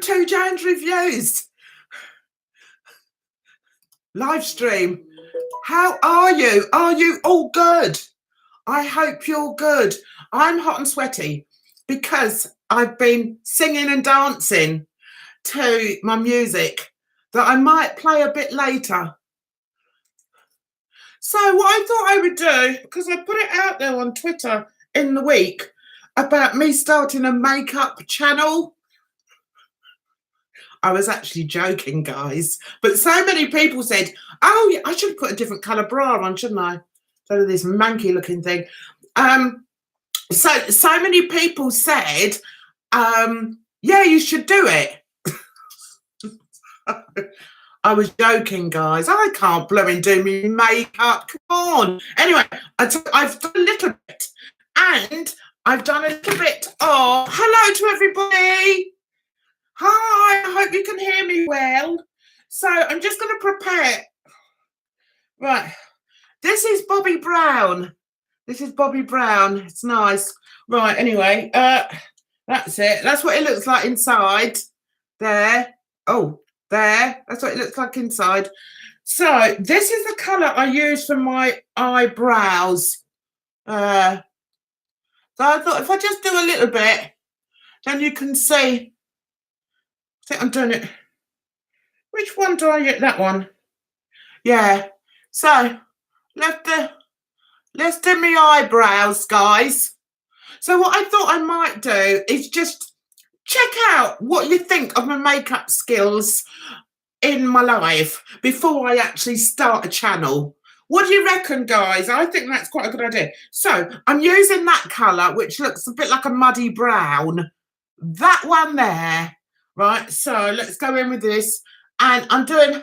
Welcome to Jane's Reviews live stream. How are you? Are you all good? I hope you're good. I'm hot and sweaty because I've been singing and dancing to my music that I might play a bit later. So what I thought I would do, because I put it out there on Twitter in the week about me starting a makeup channel. I was actually joking, guys, but so many people said, oh, yeah, I should put a different colour bra on, shouldn't I? So this manky looking thing. So many people said, yeah, you should do it. I was joking, guys. I can't blooming do me makeup. Come on. Anyway, I've done a little bit, and I've done a little bit of hello to everybody. Hi, I hope you can hear me well. So I'm just going to prepare. Right, this is Bobby Brown. This is Bobby Brown. It's nice. Right, anyway, that's it. That's what it looks like inside. There. Oh, there. That's what it looks like inside. So this is the colour I use for my eyebrows. So I thought if I just do a little bit, then you can see. I think I'm doing it. Which one do I get? That one. Yeah. So let's do my eyebrows, guys. So what I thought I might do is just check out what you think of my makeup skills in my life before I actually start a channel. What do you reckon, guys? I think that's quite a good idea. So I'm using that colour, which looks a bit like a muddy brown. That one there. Right, so let's go in with this. And I'm doing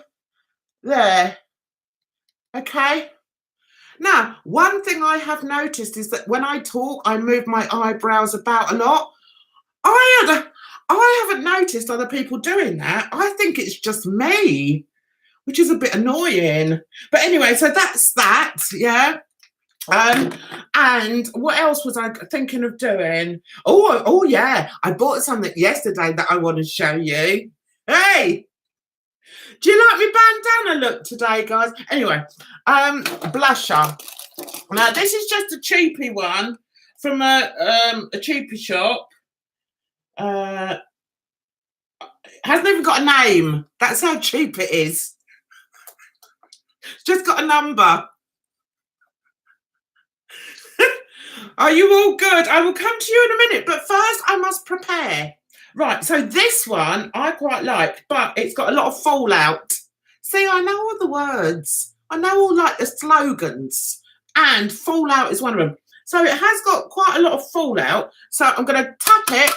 there. Okay. Now, one thing I have noticed is that when I talk, I move my eyebrows about a lot. I haven't noticed other people doing that. I think it's just me, which is a bit annoying. But anyway, so that's that, yeah. And what else was I thinking of doing? Oh yeah, I bought something yesterday that I want to show you. Hey, do you like my bandana look today, guys? Anyway, blusher. Now this is just a cheapy one from a cheapy shop. Hasn't even got a name. That's how cheap it is. It's just got a number. Are you all good? I will come to you in a minute, but first I must prepare. Right, so this one I quite like, but it's got a lot of fallout. See, I know all the words. I know all like the slogans, and fallout is one of them. So it has got quite a lot of fallout. So I'm going to tap it.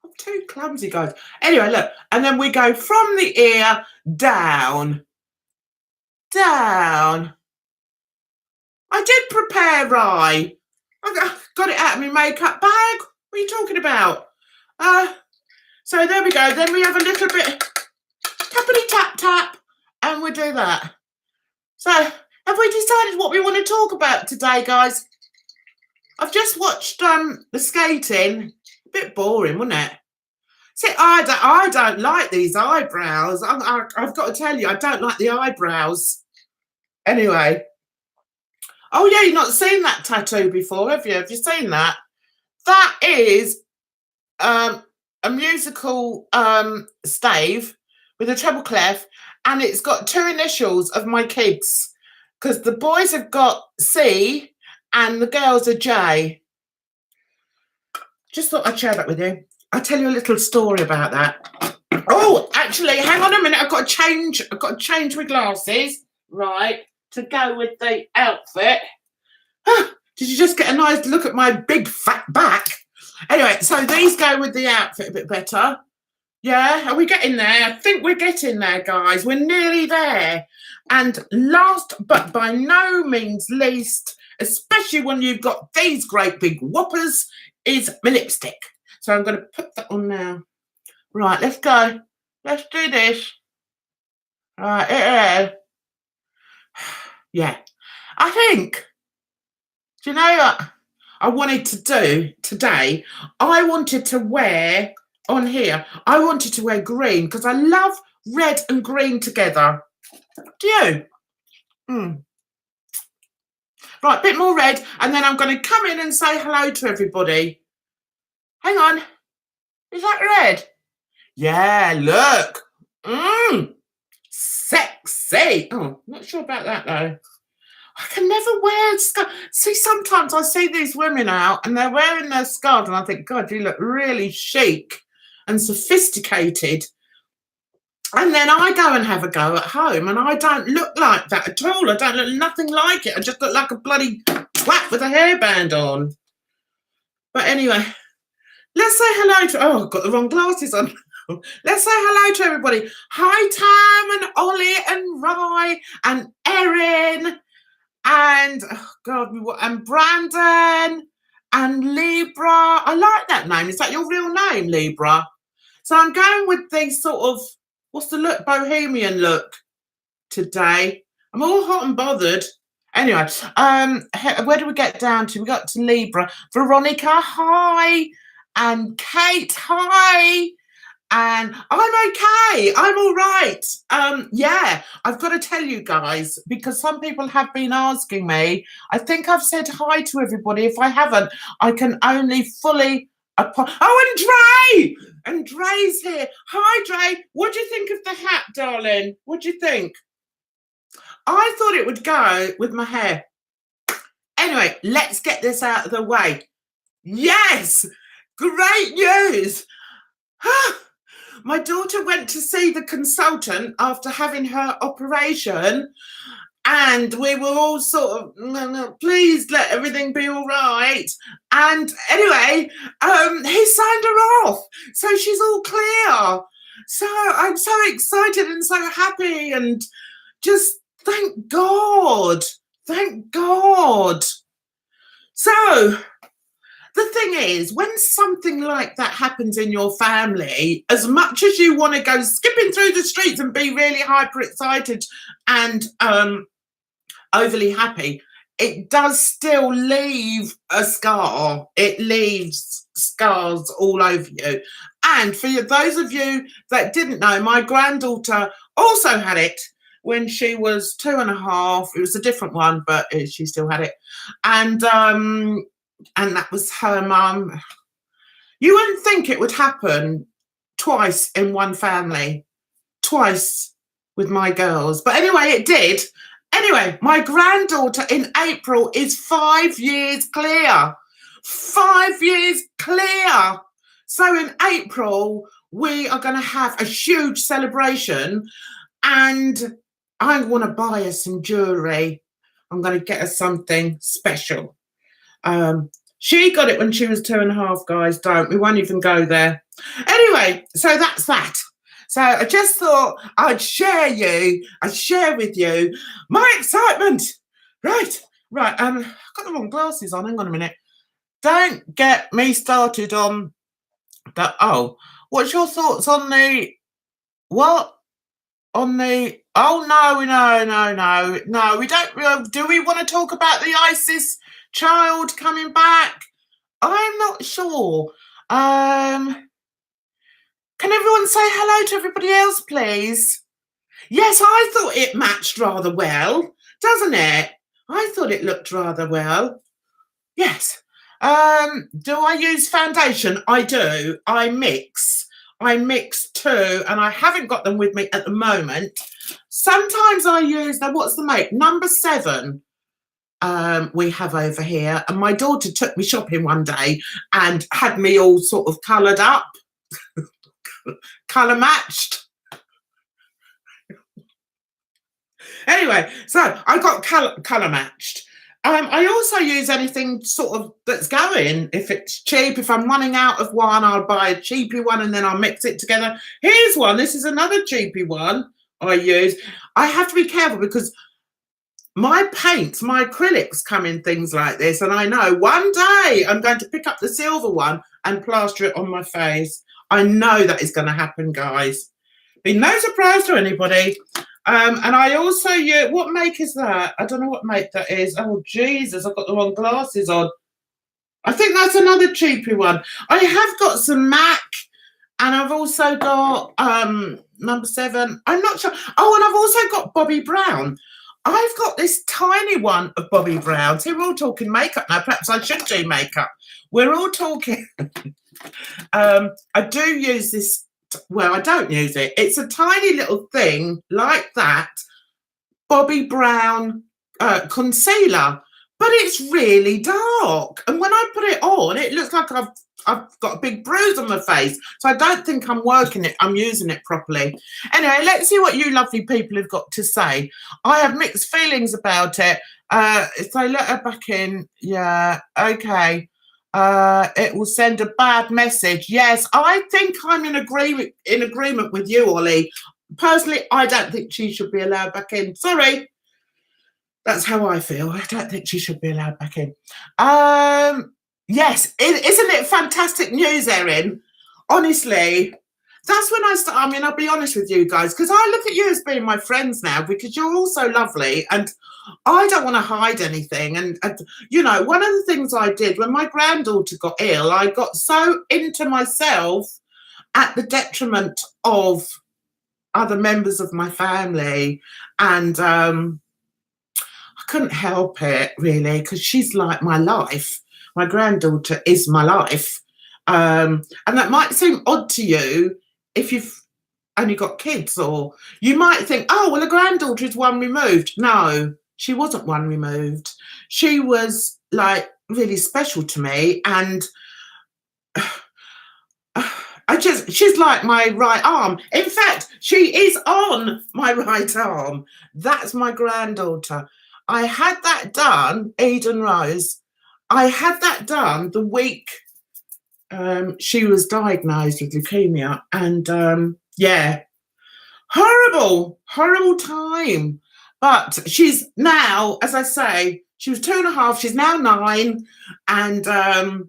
I'm too clumsy, guys. Anyway, look, and then we go from the ear down. Down. I did prepare, Rye. I got it out of my makeup bag. What are you talking about? So there we go. Then we have a little bit tappity tap tap, and we do that. So have we decided what we want to talk about today, guys? I've just watched the skating. A bit boring, wasn't it? See, I don't like these eyebrows. I've got to tell you, I don't like the eyebrows. Anyway. Oh, yeah, you've not seen that tattoo before, have you? Have you seen that? That is a musical stave with a treble clef, and it's got two initials of my kids, because the boys have got C and the girls are J. Just thought I'd share that with you. I'll tell you a little story about that. Oh, actually, hang on a minute. I've got to change my glasses, right, to go with the outfit. Did you just get a nice look at my big fat back? Anyway, so these go with the outfit a bit better. Yeah, are we getting there? I think we're getting there, guys. We're nearly there. And last but by no means least, especially when you've got these great big whoppers, is my lipstick. So I'm going to put that on now. Right, let's go. Let's do this. Right, yeah. I think, do you know what? I wanted to do today, I wanted to wear on here, I wanted to wear green because I love red and green together. Do you? Right, a bit more red, and then I'm going to come in and say hello to everybody. Hang on. Is that red? Yeah, look. Sexy. Oh, not sure about that though. I can never wear scarves. See, sometimes I see these women out and they're wearing their scarves and I think, God, you look really chic and sophisticated. And then I go and have a go at home and I don't look like that at all. I don't look nothing like it. I just look like a bloody twat with a hairband on. But anyway, let's say hello to, oh, I've got the wrong glasses on. Let's say hello to everybody. Hi, Tam and Ollie and Rye and Erin and, oh God, and Brandon and Libra. I like that name. Is that your real name, Libra? So I'm going with the sort of, what's the look? Bohemian look today. I'm all hot and bothered. Anyway, where do we get down to? We got to Libra. Veronica, hi. And Kate, hi. And I'm okay. I'm all right. Yeah, I've got to tell you guys, because some people have been asking me. I think I've said hi to everybody. If I haven't, I can only fully... Oh, and Dre! And Dre's here. Hi, Dre. What do you think of the hat, darling? What do you think? I thought it would go with my hair. Anyway, let's get this out of the way. Yes! Great news! My daughter went to see the consultant after having her operation, and we were all sort of, please let everything be all right. And anyway, he signed her off, so she's all clear. So I'm so excited and so happy, and just thank God. Thank God. So the thing is, when something like that happens in your family, as much as you want to go skipping through the streets and be really hyper excited and overly happy, it does still leave a scar. It leaves scars all over you. And for those of you that didn't know, my granddaughter also had it when she was 2.5. It was a different one, but she still had it. And that was her mum. You wouldn't think it would happen twice in one family, twice with my girls. But anyway, it did. Anyway, my granddaughter in April is 5 years clear. 5 years clear. So in April, we are going to have a huge celebration, and I want to buy her some jewellery. I'm going to get her something special. She got it when she was 2.5, guys. We won't even go there. Anyway, so that's that. So I just thought I'd share with you my excitement. Right. I've got the wrong glasses on. Hang on a minute. Don't get me started on the, what's your thoughts on the, what? On the, no, we don't, do we want to talk about the ISIS child coming back? I'm not sure. Can everyone say hello to everybody else, please? Yes, I thought it matched rather well, doesn't it? I thought it looked rather well. Yes. Do I use foundation? I do. I mix two, and I haven't got them with me at the moment. Sometimes I use them. What's the make? Number 7. We have over here, and my daughter took me shopping one day and had me all sort of coloured up, colour matched. Anyway, so I got colour matched. I also use anything sort of that's going. If it's cheap, if I'm running out of one, I'll buy a cheapy one and then I'll mix it together. Here's one. This is another cheapy one I use. I have to be careful because my paints, my acrylics come in things like this, and I know one day I'm going to pick up the silver one and plaster it on my face. I know that is going to happen, guys. Be no surprise to anybody. And I also use, what make is that? I don't know what make that is. Oh, Jesus, I've got the wrong glasses on. I think that's another cheapy one. I have got some MAC, and I've also got number 7. I'm not sure. Oh, and I've also got Bobbi Brown. I've got this tiny one of Bobbi Brown. So we're all talking makeup now. Perhaps I should do makeup. We're all talking. I do use this. Well, I don't use it. It's a tiny little thing like that. Bobbi Brown concealer. But it's really dark. And when I put it on, it looks like I've got a big bruise on my face. So I don't think I'm using it properly. Anyway, let's see what you lovely people have got to say. I have mixed feelings about it. So let her back in. Yeah, okay. It will send a bad message. Yes, I think I'm in agreement with you, Ollie. Personally, I don't think she should be allowed back in. Sorry. That's how I feel. I don't think she should be allowed back in. Yes, isn't it fantastic news, Erin? Honestly, that's when I start. I mean, I'll be honest with you guys, because I look at you as being my friends now, because you're all so lovely, and I don't want to hide anything. And you know, one of the things I did when my granddaughter got ill, I got so into myself at the detriment of other members of my family, and I couldn't help it really, because she's like my life. My granddaughter is my life. And that might seem odd to you if you've only got kids, or you might think, oh, well, a granddaughter is one removed. No, she wasn't one removed. She was like really special to me. And she's like my right arm. In fact, she is on my right arm. That's my granddaughter. I had that done, Eden Rose. I had that done the week she was diagnosed with leukemia. And yeah, horrible time. But she's now, as I say, she was 2.5, she's now 9. And I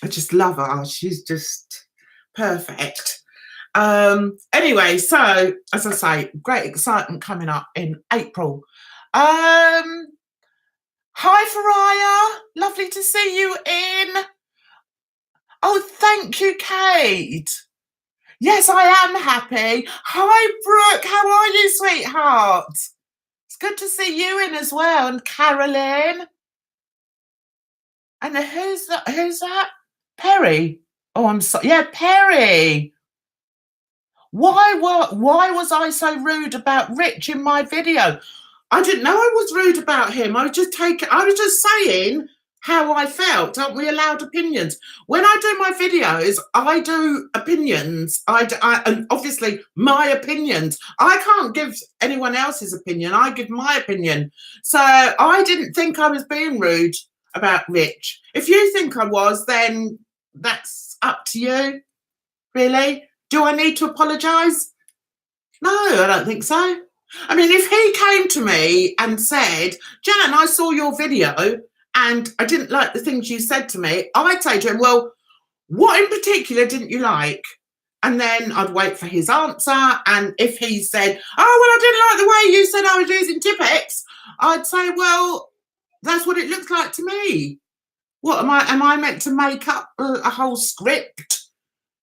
just love her. She's just perfect. Anyway, so as I say, great excitement coming up in April. Hi, Faraya. Lovely to see you in. Oh, thank you, Kate. Yes, I am happy. Hi, Brooke. How are you, sweetheart? It's good to see you in as well. And Carolyn. And who's that? Perry. Oh, I'm sorry. Yeah, Perry. Why was I so rude about Rich in my video? I didn't know I was rude about him. I was just saying how I felt. Aren't we allowed opinions? When I do my videos, I do opinions. And obviously my opinions. I can't give anyone else's opinion. I give my opinion. So I didn't think I was being rude about Rich. If you think I was, then that's up to you. Really? Do I need to apologise? No, I don't think so. I mean, if he came to me and said, Jan, I saw your video and I didn't like the things you said to me, I'd say to him, well, what in particular didn't you like? And then I'd wait for his answer. And if he said, oh, well, I didn't like the way you said I was using Tipp-Ex, I'd say, well, that's what it looks like to me. What am I meant to make up a whole script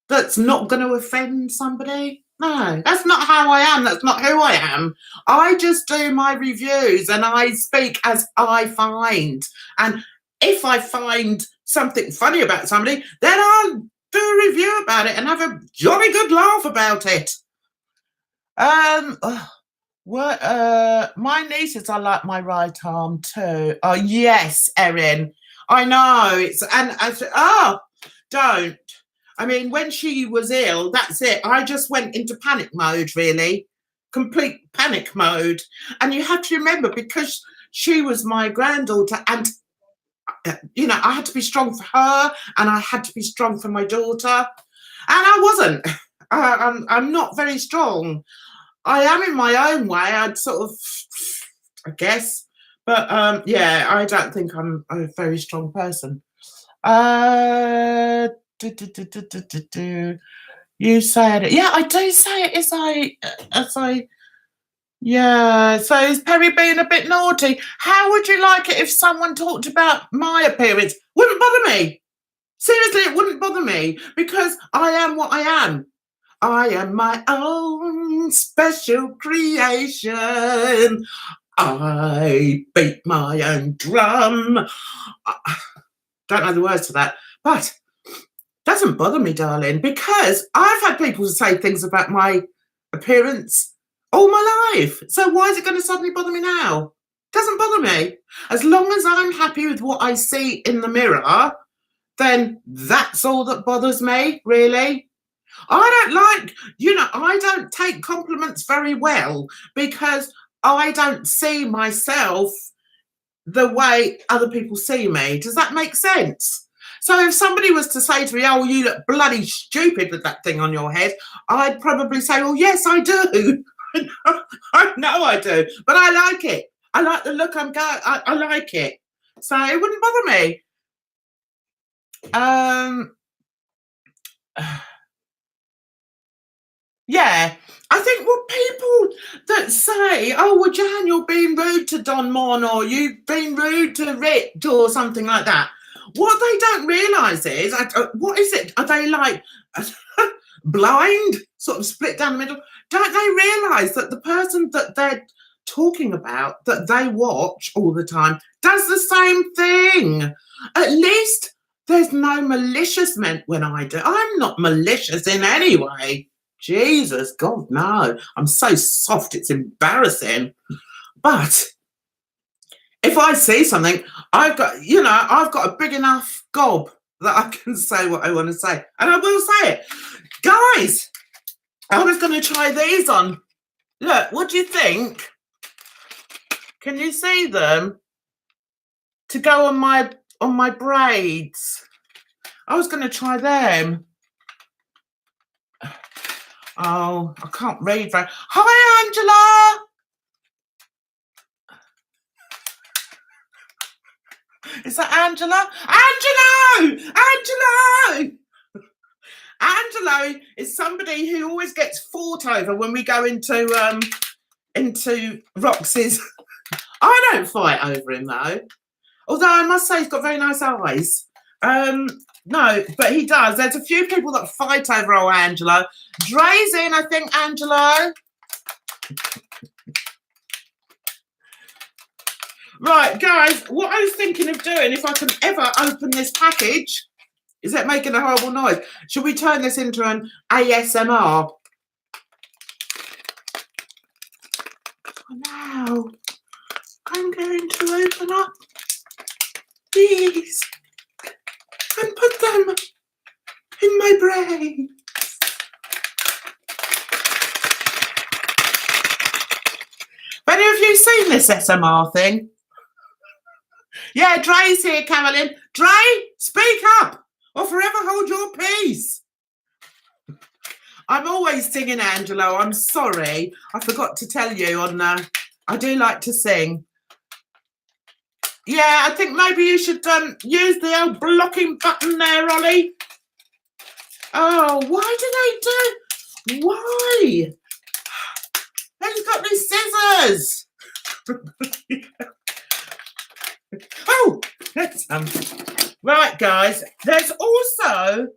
that's not going to offend somebody? No, that's not how I am. That's not who I am. I just do my reviews and I speak as I find. And if I find something funny about somebody, then I'll do a review about it and have a jolly good laugh about it. My nieces are like my right arm too. Oh yes, Erin. I know. Don't. I mean, when she was ill, that's it. I just went into panic mode, really. Complete panic mode. And you have to remember, because she was my granddaughter, and, you know, I had to be strong for her, and I had to be strong for my daughter. And I wasn't. I'm not very strong. I am in my own way. I'd sort of, I guess. But, yeah, I don't think I'm a very strong person. You said it. Yeah, I do say it as I Yeah, so is Perry being a bit naughty? How would you like it if someone talked about my appearance? Wouldn't bother me. Seriously, it wouldn't bother me because I am what I am. I am my own special creation. I beat my own drum. I don't know the words to that, but doesn't bother me, darling, because I've had people say things about my appearance all my life. So why is it going to suddenly bother me now? Doesn't bother me. As long as I'm happy with what I see in the mirror, then that's all that bothers me, really. I don't like, I don't take compliments very well because I don't see myself the way other people see me. Does that make sense? So if somebody was to say to me, oh, you look bloody stupid with that thing on your head, I'd probably say, well, yes, I do. I know I do, but I like it. I like the look I'm going. I like it. So it wouldn't bother me. Yeah, I think what people that say, oh, well, Jan, you're being rude to Don Mon or you've been rude to Rich or something like that. What they don't realise is, what is it? Are they like blind, sort of split down the middle? Don't they realise that the person that they're talking about, that they watch all the time, does the same thing? At least there's no malicious meant when I do. I'm not malicious in any way. Jesus, God, no. I'm so soft, it's embarrassing. But if I see something, I've got a big enough gob that I can say what I want to say. And I will say it. Guys, I was going to try these on. Look, what do you think? Can you see them? To go on my braids. I was going to try them. Oh, I can't read very. Hi, Angela. Is that Angela? Angelo! Angelo is somebody who always gets fought over when we go into Roxy's. I don't fight over him though. Although I must say he's got very nice eyes. No, but he does. There's a few people that fight over old Angelo. Dre's in, I think, Angelo. Right, guys, what I was thinking of doing, if I can ever open this package, is it making a horrible noise? Should we turn this into an ASMR? Now, I'm going to open up these and put them in my brain. Have any of you seen this SMR thing? Yeah, Dre's here, Carolyn. Dre, speak up or forever hold your peace. I'm always singing, Angelo. I'm sorry. I forgot to tell you on I do like to sing. Yeah, I think maybe you should use the old blocking button there, Ollie. Oh, why do they do? Why? They've got these scissors. Oh, that's right, guys. There's also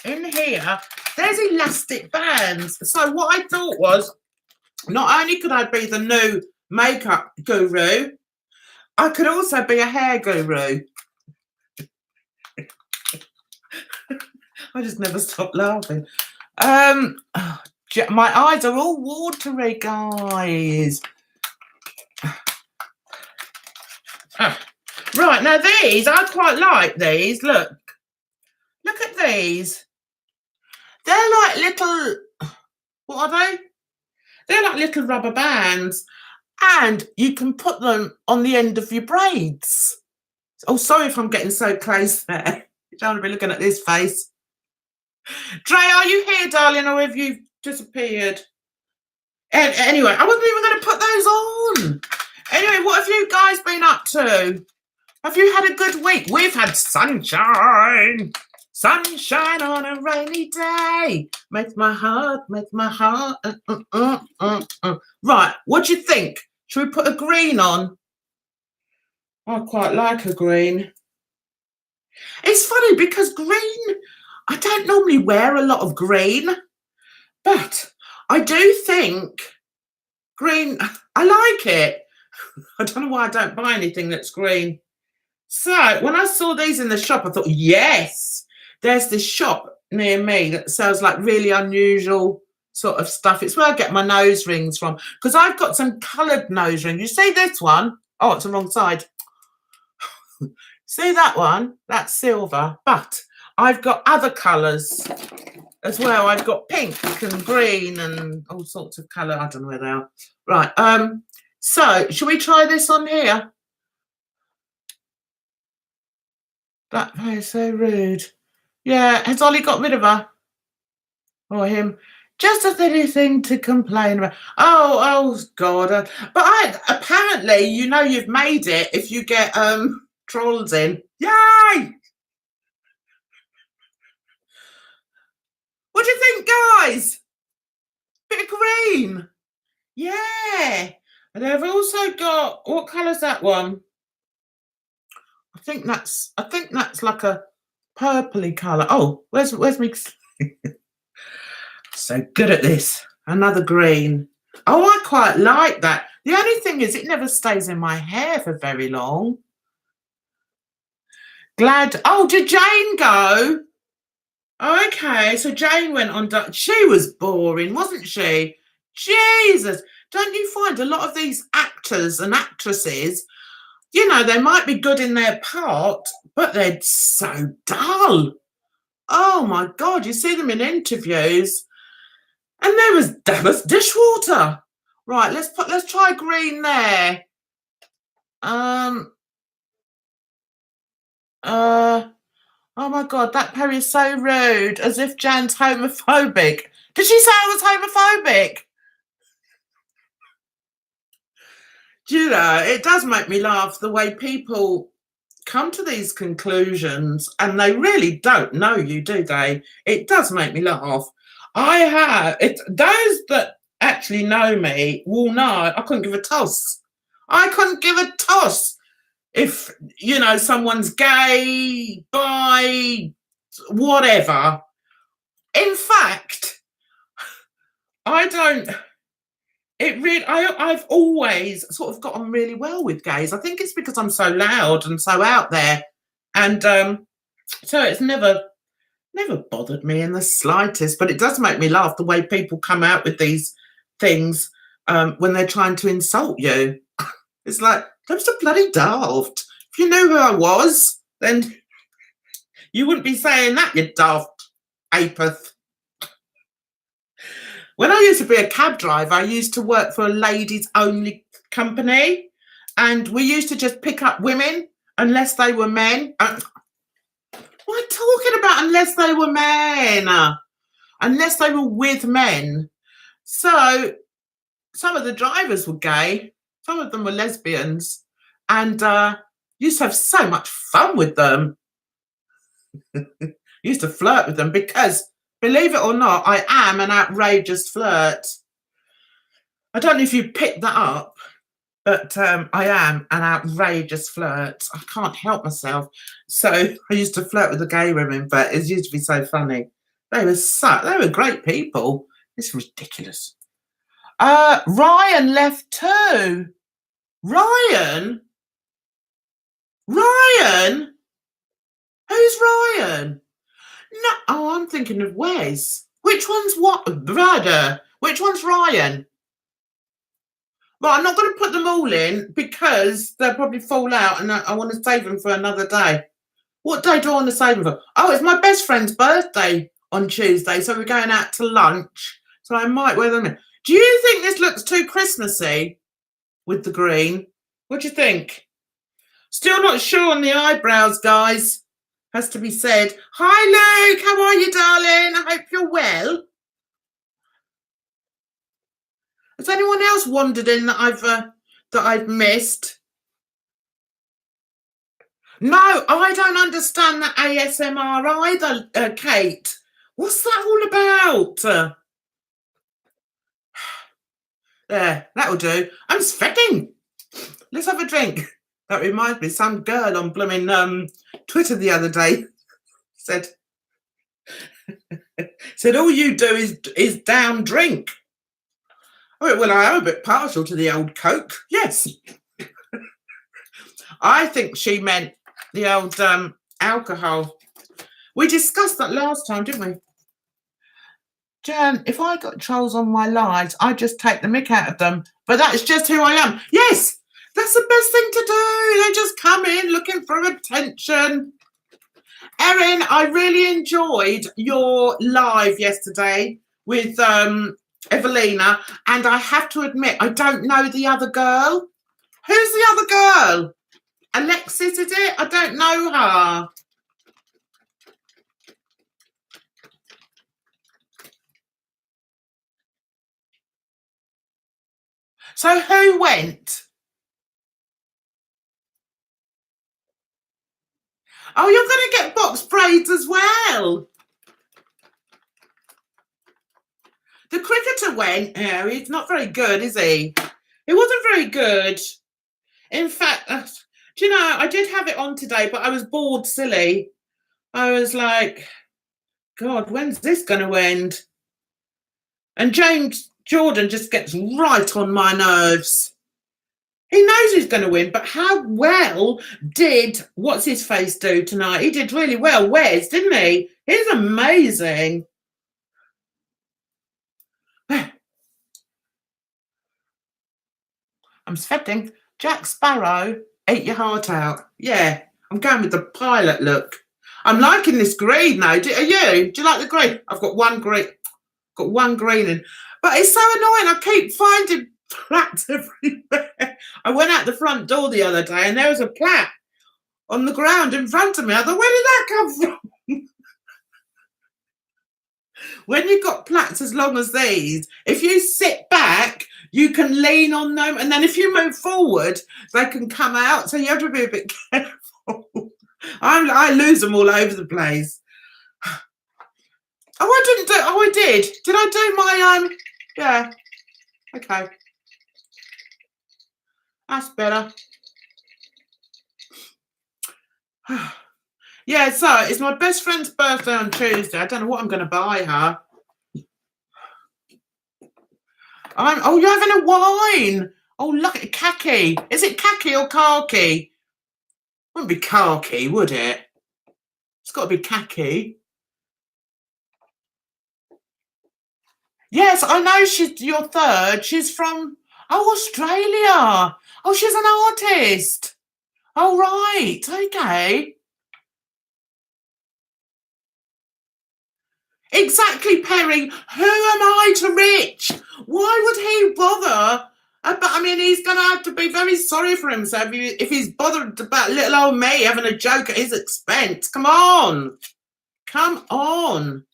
in here, there's elastic bands. So what I thought was, not only could I be the new makeup guru, I could also be a hair guru. I just never stop laughing. My eyes are all watery, guys. Right, now these, I quite like these. Look at these. They're like little, what are they? They're like little rubber bands. And you can put them on the end of your braids. Oh, sorry if I'm getting so close there. You don't want to be looking at this face. Dre, are you here, darling, or have you disappeared? Anyway, I wasn't even going to put those on. Anyway, what have you guys been up to? Have you had a good week? We've had sunshine. Sunshine on a rainy day makes my heart. Right, what do you think? Should we put a green on? I quite like a green. It's funny because green, I don't normally wear a lot of green, but I do think green, I like it. I don't know why I don't buy anything that's green. So when I saw these in the shop, I thought, yes, there's this shop near me that sells like really unusual sort of stuff. It's where I get my nose rings from because I've got some coloured nose rings. You see this one? Oh, it's the wrong side. See that one? That's silver, but I've got other colours as well. I've got pink and green and all sorts of colour. I don't know where they are. Right. So shall we try this on here? That is so rude. Yeah, has Ollie got rid of her? Or him? Just a silly thing to complain about. Oh God. But apparently, you know you've made it if you get trolls in. Yay! What do you think, guys? Bit of green. Yeah. And they've also got, what colour's that one? I think that's like a purpley colour. Oh, where's me? So good at this. Another green. Oh, I quite like that. The only thing is it never stays in my hair for very long. Glad. Oh, did Jane go? Okay, so Jane went on. She was boring, wasn't she? Jesus. Don't you find a lot of these actors and actresses, you know, they might be good in their part, but they're so dull. Oh my God, you see them in interviews. And there was dishwater. Right, let's try green there. Oh my God, that Perry is so rude, as if Jan's homophobic. Did she say I was homophobic? Do you know, it does make me laugh the way people come to these conclusions and they really don't know you, do they? It does make me laugh. Those that actually know me will know I couldn't give a toss. I couldn't give a toss if, you know, someone's gay, bi, whatever. In fact, I've always sort of got on really well with gays. I think it's because I'm so loud and so out there. And so it's never bothered me in the slightest, but it does make me laugh the way people come out with these things when they're trying to insult you. It's like, I'm so bloody daft. If you knew who I was, then you wouldn't be saying that, you daft apeth. When I used to be a cab driver, I used to work for a ladies only company, and we used to just pick up women unless they were men. What am I talking about? Unless they were men, unless they were with men. So some of the drivers were gay, some of them were lesbians, and used to have so much fun with them. Used to flirt with them because, believe it or not, I am an outrageous flirt. I don't know if you picked that up, but I am an outrageous flirt. I can't help myself. So I used to flirt with the gay women, but it used to be so funny. They were great people. It's ridiculous. Ryan left too. Ryan? Ryan? Who's Ryan? No, oh, I'm thinking of Wes. Which one's what? Brother. Which one's Ryan? Well, I'm not going to put them all in because they'll probably fall out and I want to save them for another day. What day do I want to save them for? Oh, it's my best friend's birthday on Tuesday, so we're going out to lunch. So I might wear them in. Do you think this looks too Christmassy with the green? What do you think? Still not sure on the eyebrows, guys. Has to be said. Hi, Luke. How are you, darling? I hope you're well. Has anyone else wandered in that I've missed? No, I don't understand that ASMR either, Kate. What's that all about? There, that'll do. I'm sweating. Let's have a drink. That reminds me, some girl on blooming Twitter the other day said all you do is down drink. Well, I am a bit partial to the old Coke. Yes. I think she meant the old alcohol. We discussed that last time, didn't we? Jan, if I got trolls on my lives, I'd just take the mick out of them. But that's just who I am. Yes, that's the best thing to do. They just come in looking for attention. Erin, I really enjoyed your live yesterday with Evelina, and I have to admit, I don't know the other girl. Who's the other girl? Alexis, is it? I don't know her. So who went? Oh, you're going to get box braids as well. The cricketer went. Yeah, he's not very good, is he? He wasn't very good. In fact, do you know, I did have it on today, but I was bored silly. I was like, God, when's this going to end? And James Jordan just gets right on my nerves. He knows he's going to win, but how well did what's his face do tonight? He did really well, Wes, didn't he? He's amazing. I'm sweating. Jack Sparrow, ate your heart out. Yeah, I'm going with the pilot look. I'm liking this green now. Are you? Do you like the green? I've got one green. Got one green in. But it's so annoying. I keep finding plaques everywhere. I went out the front door the other day and there was a plaque on the ground in front of me. I thought, where did that come from? When you've got plaques as long as these, if you sit back, you can lean on them. And then if you move forward, they can come out. So you have to be a bit careful. I lose them all over the place. Oh, I didn't do. Oh, I did. Did I do my Yeah. Okay. That's better. Yeah. So it's my best friend's birthday on Tuesday. I don't know what I'm going to buy her. Oh, you're having a wine. Oh, look at khaki. Is it khaki or khaki? Wouldn't be khaki, would it? It's got to be khaki. Yes, I know she's your third. She's from Australia. Oh, she's an artist. Oh, right. Okay. Exactly, Perry. Who am I to Rich? Why would he bother? But I mean, he's going to have to be very sorry for himself if he's bothered about little old me having a joke at his expense. Come on. Come on.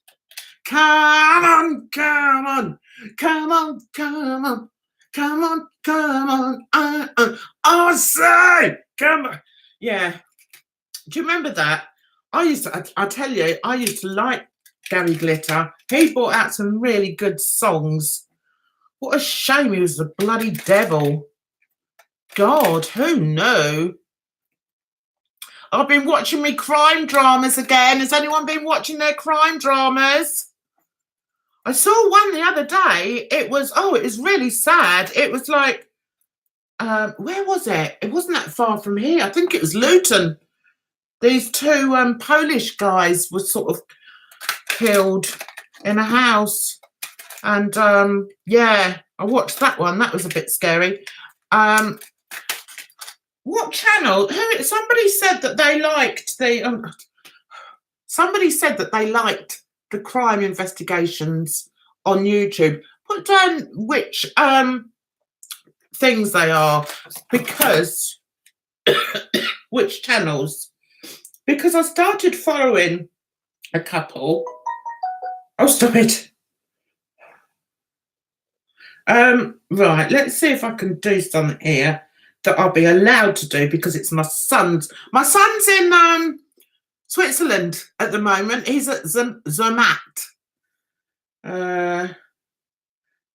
Come on, come on. Come on, come on. Come on, come on. I say, come on. Yeah. Do you remember that? I tell you, I used to like Gary Glitter. He brought out some really good songs. What a shame he was the bloody devil. God, who knew? I've been watching me crime dramas again. Has anyone been watching their crime dramas? I saw one the other day. It was really sad. It was like, where was it? It wasn't that far from here. I think it was Luton. These two Polish guys were sort of killed in a house. And, yeah, I watched that one. That was a bit scary. What channel? Somebody said that they liked somebody said that they liked the crime investigations on YouTube. Put down which things they are, because which channels, because I started following a couple. Oh, stop it. Right, let's see if I can do something here. that I'll be allowed to do because it's my son's. My son's in Switzerland at the moment. He's at Zermatt.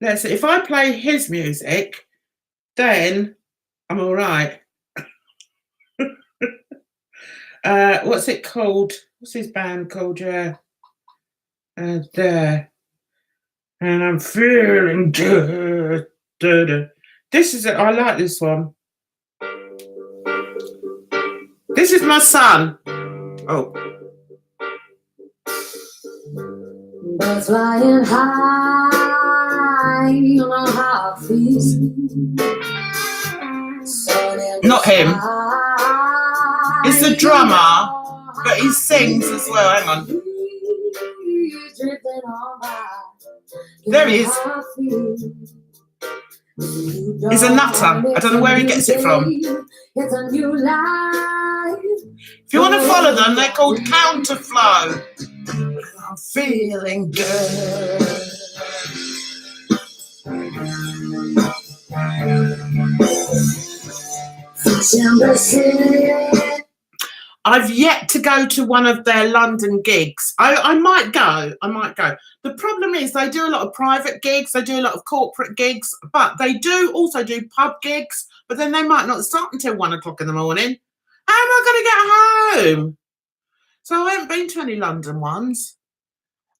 Let's see. If I play his music, then I'm all right. What's it called? What's his band called? There. And I'm feeling good. This is it. I like this one. This is my son. Oh. But flying high, you know how I feel. Not him. It's the drummer, but he sings as well. Hang on. There he is. He's a nutter. I don't know where he gets it from. If you want to follow them, they're called Counterflow. I'm feeling good. I've yet to go to one of their London gigs. I might go. The problem is they do a lot of private gigs. They do a lot of corporate gigs, but they do also do pub gigs, but then they might not start until 1 o'clock in the morning. How am I going to get home? So I haven't been to any London ones.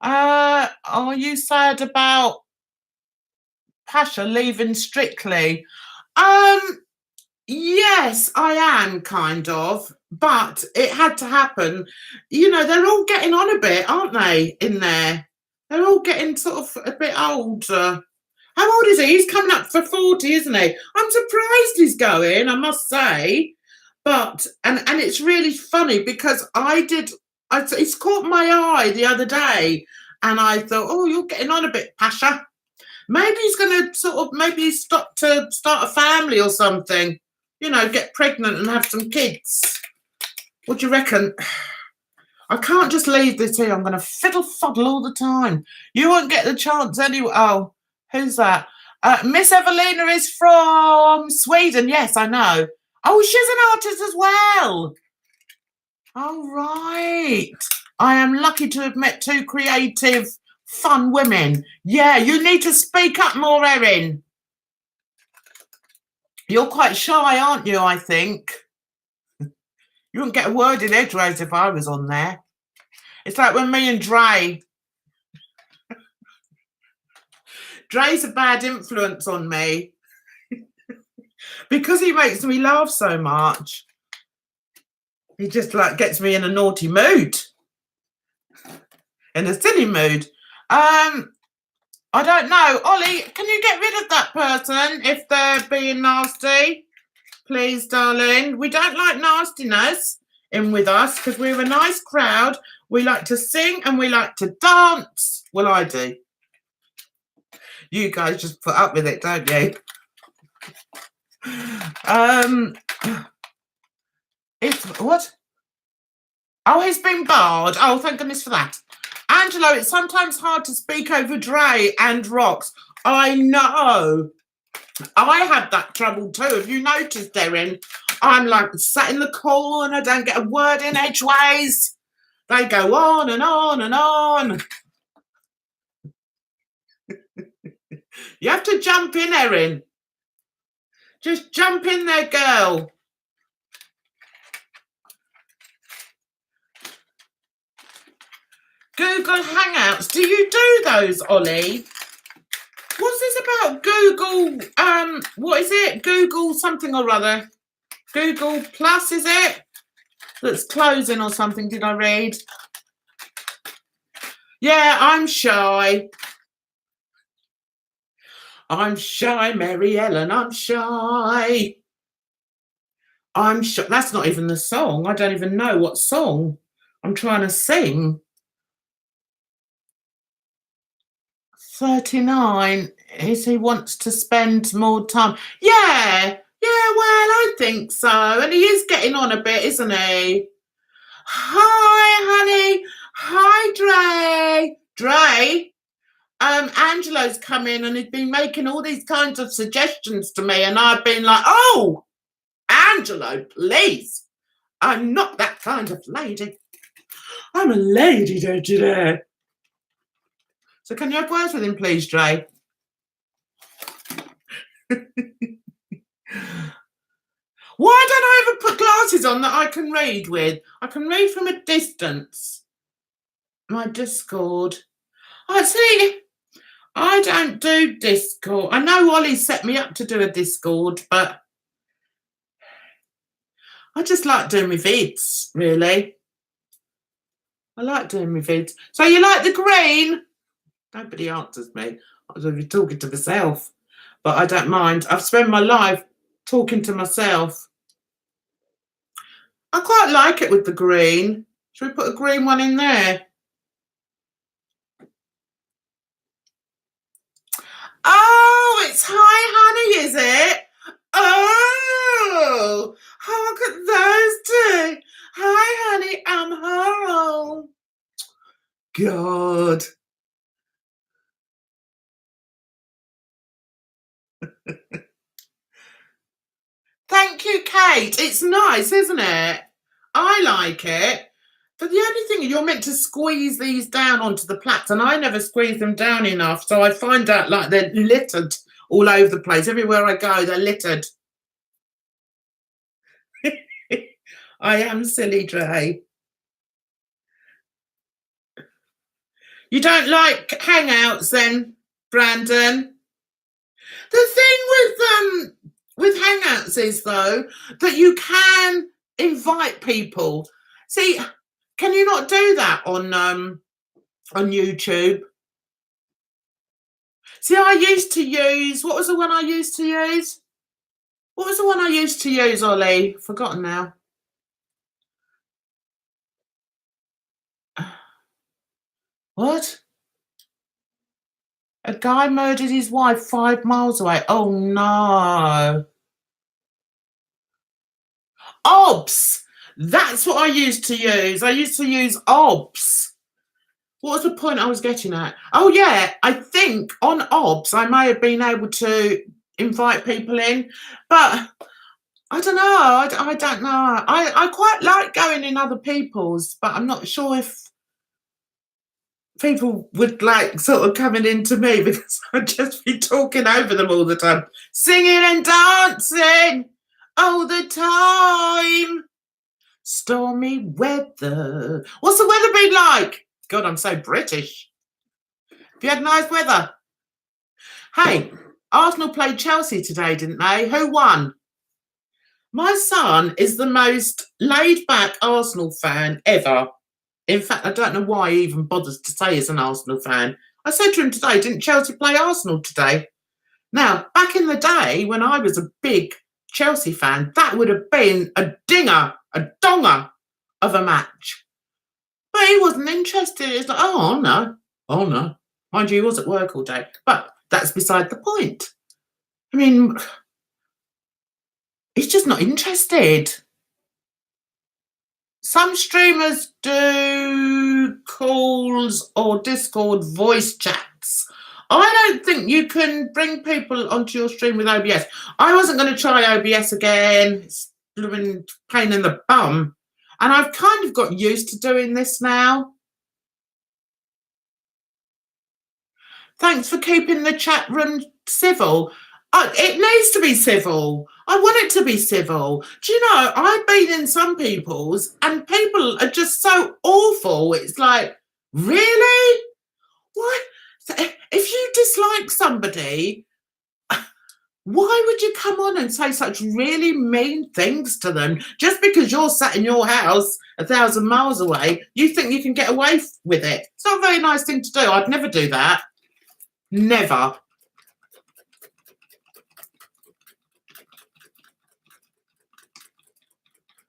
Are you sad about Pasha leaving Strictly? Yes, I am, kind of, but it had to happen. You know, they're all getting on a bit, aren't they, in there? They're all getting sort of a bit older. How old is he? He's coming up for 40, isn't he? I'm surprised he's going, I must say. But, and it's really funny because it's caught my eye the other day and I thought, oh, you're getting on a bit, Pasha. Maybe he's going to maybe stop to start a family or something. You know, get pregnant and have some kids. What do you reckon? I can't just leave this here. I'm going to fiddle-fuddle all the time. You won't get the chance anyway. Oh, who's that? Miss Evelina is from Sweden. Yes, I know. Oh, she's an artist as well. All right. I am lucky to have met two creative, fun women. Yeah, you need to speak up more, Erin. You're quite shy, aren't you, I think? You wouldn't get a word in edgeways if I was on there. It's like when me and Dre. Dre's a bad influence on me. Because he makes me laugh so much. He just like gets me in a naughty mood. In a silly mood. I don't know. Ollie, can you get rid of that person if they're being nasty? Please, darling. We don't like nastiness in with us because we're a nice crowd. We like to sing and we like to dance. Well, I do. You guys just put up with it, don't you? It's what? Oh, he's been barred. Oh, thank goodness for that. Angelo, it's sometimes hard to speak over Dre and Rox. I know. I had that trouble too. Have you noticed, Erin? I'm like sat in the corner, don't get a word in edgeways. They go on and on and on. You have to jump in, Erin. Just jump in there, girl. Google Hangouts. Do you do those, Ollie? What's this about Google? What is it? Google something or other. Google Plus, is it? That's closing or something, did I read? Yeah, I'm shy. I'm shy, Mary Ellen, I'm shy. I'm shy. That's not even the song. I don't even know what song I'm trying to sing. 39. He wants to spend more time. Yeah, well, I think so. And he is getting on a bit, isn't he? Hi, honey. Hi, Dre. Angelo's come in and he's been making all these kinds of suggestions to me, and I've been like, oh, Angelo, please. I'm not that kind of lady. I'm a lady, don't you know? So can you have words with him, please, Dre? Why don't I ever put glasses on that I can read with? I can read from a distance. My Discord. See, I don't do Discord. I know Ollie set me up to do a Discord, but I just like doing my vids, really. I like doing my vids. So you like the green? Nobody answers me. I was only talking to myself, but I don't mind. I've spent my life talking to myself. I quite like it with the green. Should we put a green one in there? Oh, it's Hi Honey, is it? Oh, look at those two. Hi Honey, I'm home. God. Thank you, Kate. It's nice, isn't it? I like it. But the only thing, you're meant to squeeze these down onto the plaits, and I never squeeze them down enough, so I find out like they're littered all over the place. Everywhere I go, they're littered. I am silly, Dre. You don't like hangouts then, Brandon? The thing with hangouts is, though, that you can invite people. See, can you not do that on YouTube? See, I used to use, what was the one I used to use? What was the one I used to use, Ollie? Forgotten now. What? A guy murdered his wife 5 miles away. Oh, no. OBS. That's what I used to use. I used to use OBS. What was the point I was getting at? Oh, yeah. I think on OBS, I may have been able to invite people in, but I don't know. I don't know. I quite like going in other people's, but I'm not sure if people would like sort of coming into me because I'd just be talking over them all the time, singing and dancing all the time. Stormy weather. What's the weather been like? God, I'm so British. Have you had nice weather? Hey, Arsenal played Chelsea today, didn't they? Who won? My son is the most laid-back Arsenal fan ever. In fact, I don't know why he even bothers to say he's an Arsenal fan. I said to him today, didn't Chelsea play Arsenal today? Now, back in the day when I was a big Chelsea fan, that would have been a dinger, a donger of a match. But he wasn't interested. It's like, oh no. Mind you, he was at work all day. But that's beside the point. I mean, he's just not interested. Some streamers do calls or Discord voice chats. I don't think you can bring people onto your stream with OBS. I wasn't going to try OBS again. It's a pain in the bum. And I've kind of got used to doing this now. Thanks for keeping the chat room civil. It needs to be civil. I want it to be civil. Do you know, I've been in some people's and people are just so awful. It's like, really? Why? If you dislike somebody, why would you come on and say such really mean things to them just because you're sat in your house 1,000 miles away? You think you can get away with it? It's not a very nice thing to do. I'd never do that. Never.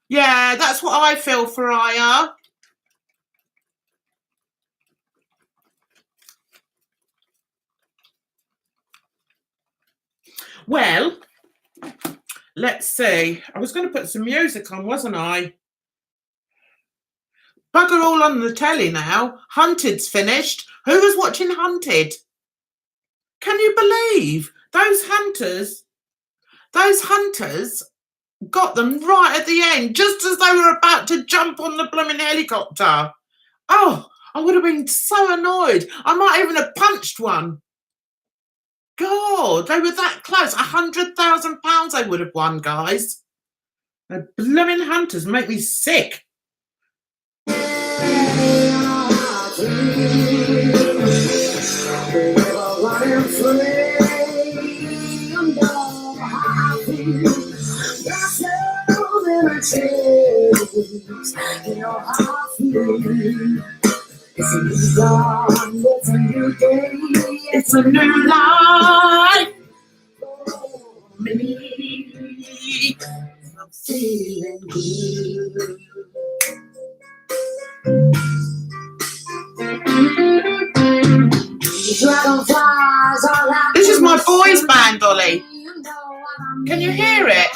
Yeah, that's what I feel for Aya. Well, let's see. I was going to put some music on, wasn't I? Bugger all on the telly now. Hunted's finished. Who was watching Hunted? Can you believe those hunters got them right at the end, just as they were about to jump on the blooming helicopter. Oh, I would have been so annoyed. I might even have punched one. God, they were that close. £100,000 they would have won, guys. The blooming hunters make me sick. It's a new dawn, it's a new day, It's a new life for me. I'm feeling good. Dragonflies are like This is my boys' band, Dolly. Can you hear it?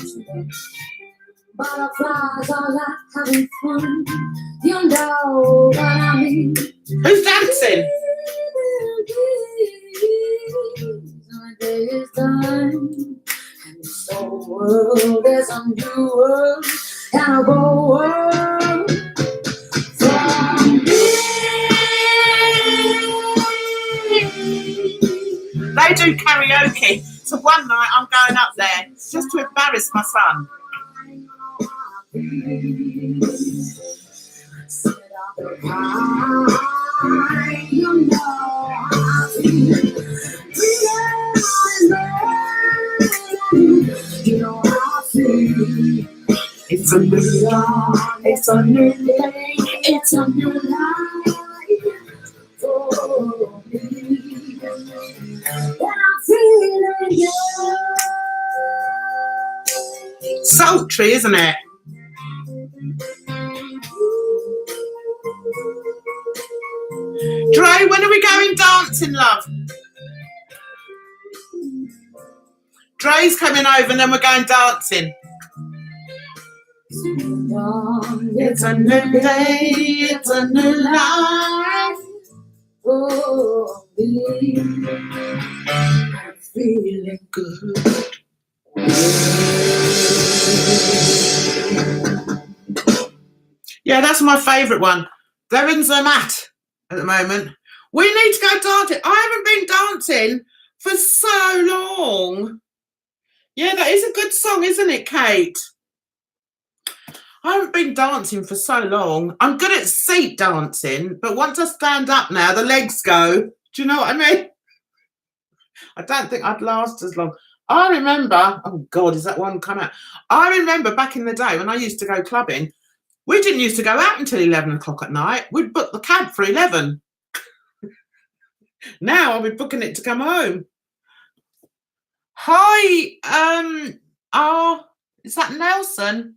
Butterflies are like having fun. You know what I mean. Who's dancing? My day is done, and this whole world is a new world, and a whole world for me. They do karaoke. So one night I'm going up there just to embarrass my son. You know I feel. You know I feel. It's a new dawn, it's a new day, It's a new life for me. And I'm feeling good. sultry, isn't it? Dre, when are we going dancing, love? Dre's coming over and then we're going dancing. It's a new day, it's a new life for me. I'm feeling good. Yeah, that's my favourite one. They're in Zermatt at the moment. We need to go dancing. I haven't been dancing for so long. Yeah, that is a good song, isn't it, Kate? I haven't been dancing for so long. I'm good at seat dancing, but once I stand up now, the legs go. Do you know what I mean? I don't think I'd last as long. I remember, oh God, is that one come out? I remember back in the day when I used to go clubbing, we didn't used to go out until 11 o'clock at night. We'd book the cab for 11. Now I'll be booking it to come home. Hi, is that Nelson?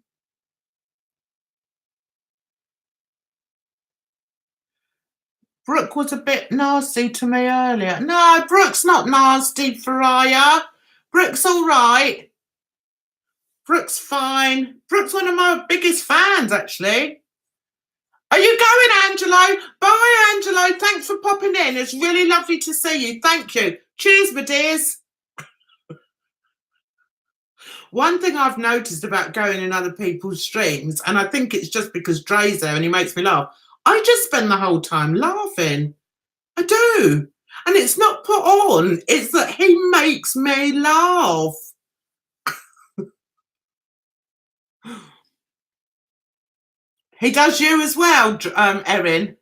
Brooke was a bit nasty to me earlier. No, Brooke's not nasty, Faraya. Brooke's all right. Brooke's fine. Brooke's one of my biggest fans, actually. Are you going, Angelo? Bye, Angelo. Thanks for popping in. It's really lovely to see you. Thank you. Cheers, my dears. One thing I've noticed about going in other people's streams, and I think it's just because Dre's there and he makes me laugh, I just spend the whole time laughing. I do. And it's not put on. It's that he makes me laugh. He does you as well, Erin.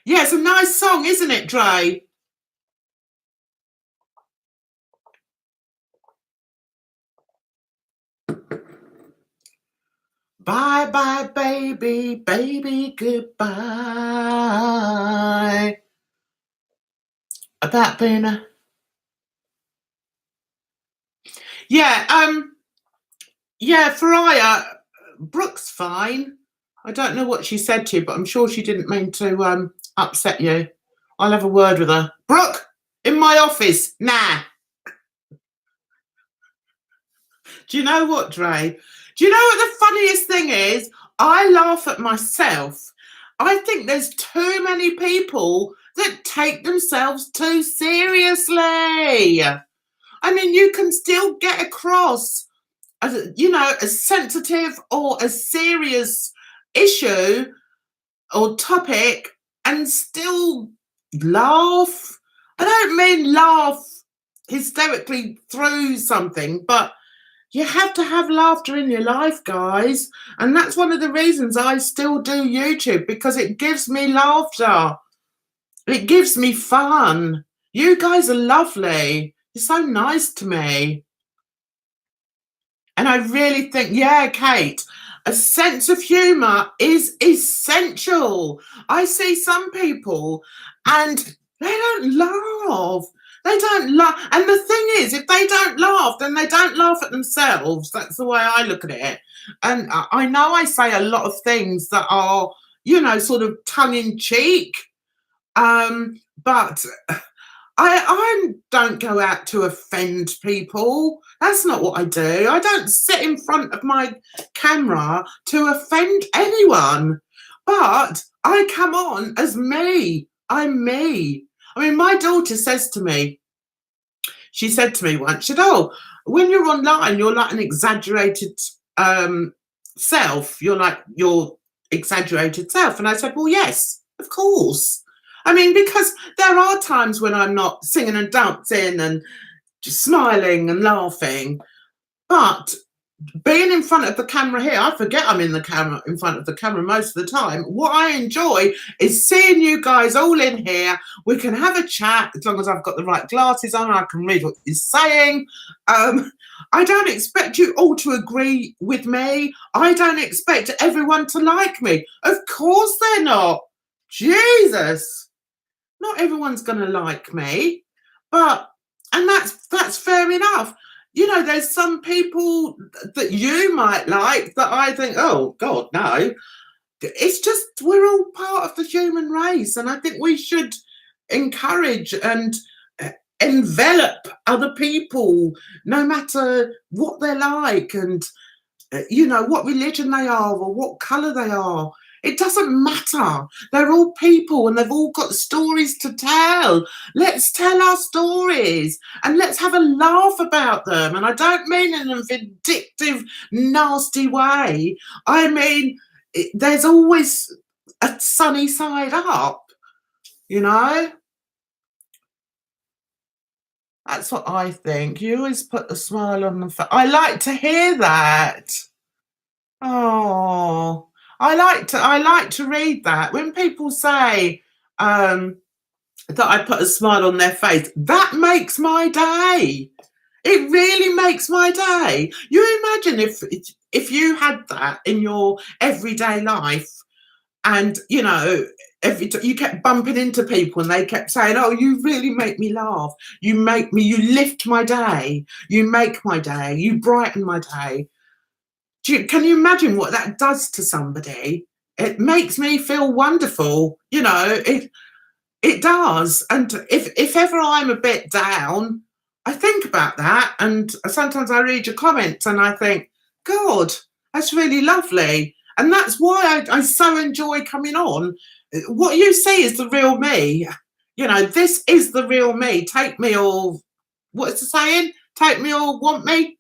Yeah, it's a nice song, isn't it, Dre? Bye, bye, baby, baby, goodbye. About being a... Yeah, Faraya, Brooke's fine. I don't know what she said to you, but I'm sure she didn't mean to upset you. I'll have a word with her. Brooke, in my office, nah. Do you know what, Dre? Do you know what the funniest thing is? I laugh at myself. I think there's too many people that take themselves too seriously. I mean, you can still get across, a sensitive or a serious issue or topic and still laugh. I don't mean laugh hysterically through something, but you have to have laughter in your life, guys. And that's one of the reasons I still do YouTube, because it gives me laughter. It gives me fun. You guys are lovely. You're so nice to me. And I really think, yeah, Kate, a sense of humour is essential. I see some people and they don't laugh. They don't laugh. And the thing is, if they don't laugh, then they don't laugh at themselves. That's the way I look at it. And I know I say a lot of things that are, sort of tongue in cheek. But I don't go out to offend people. That's not what I do. I don't sit in front of my camera to offend anyone. But I come on as me. I'm me. I mean, my daughter says to me, she said to me once, she said, oh, when you're online, you're like an exaggerated self. You're like your exaggerated self. And I said, well, yes, of course. I mean, because there are times when I'm not singing and dancing and just smiling and laughing, but being in front of the camera here, I forget I'm in front of the camera most of the time. What I enjoy is seeing you guys all in here. We can have a chat as long as I've got the right glasses on and I can read what you're saying. I don't expect you all to agree with me. I don't expect everyone to like me. Of course they're not. Jesus. Not everyone's going to like me, and that's fair enough. There's some people that you might like that I think, oh God, no. It's just, we're all part of the human race, and I think we should encourage and envelop other people, no matter what they're like and what religion they are or what colour they are. It doesn't matter. They're all people and they've all got stories to tell. Let's tell our stories and let's have a laugh about them. And I don't mean in a vindictive, nasty way. I mean, there's always a sunny side up, That's what I think. You always put a smile on the face. I like to hear that. Oh. I like to read that. When people say that I put a smile on their face, that makes my day. It really makes my day. You imagine if you had that in your everyday life, and you kept bumping into people and they kept saying, oh, you really make me laugh. You lift my day. You make my day. You brighten my day. Can you imagine what that does to somebody? It makes me feel wonderful. It does. And if ever I'm a bit down, I think about that. And sometimes I read your comments and I think, God, that's really lovely. And that's why I so enjoy coming on. What you see is the real me. This is the real me. Take me or, what's the saying? Take me or want me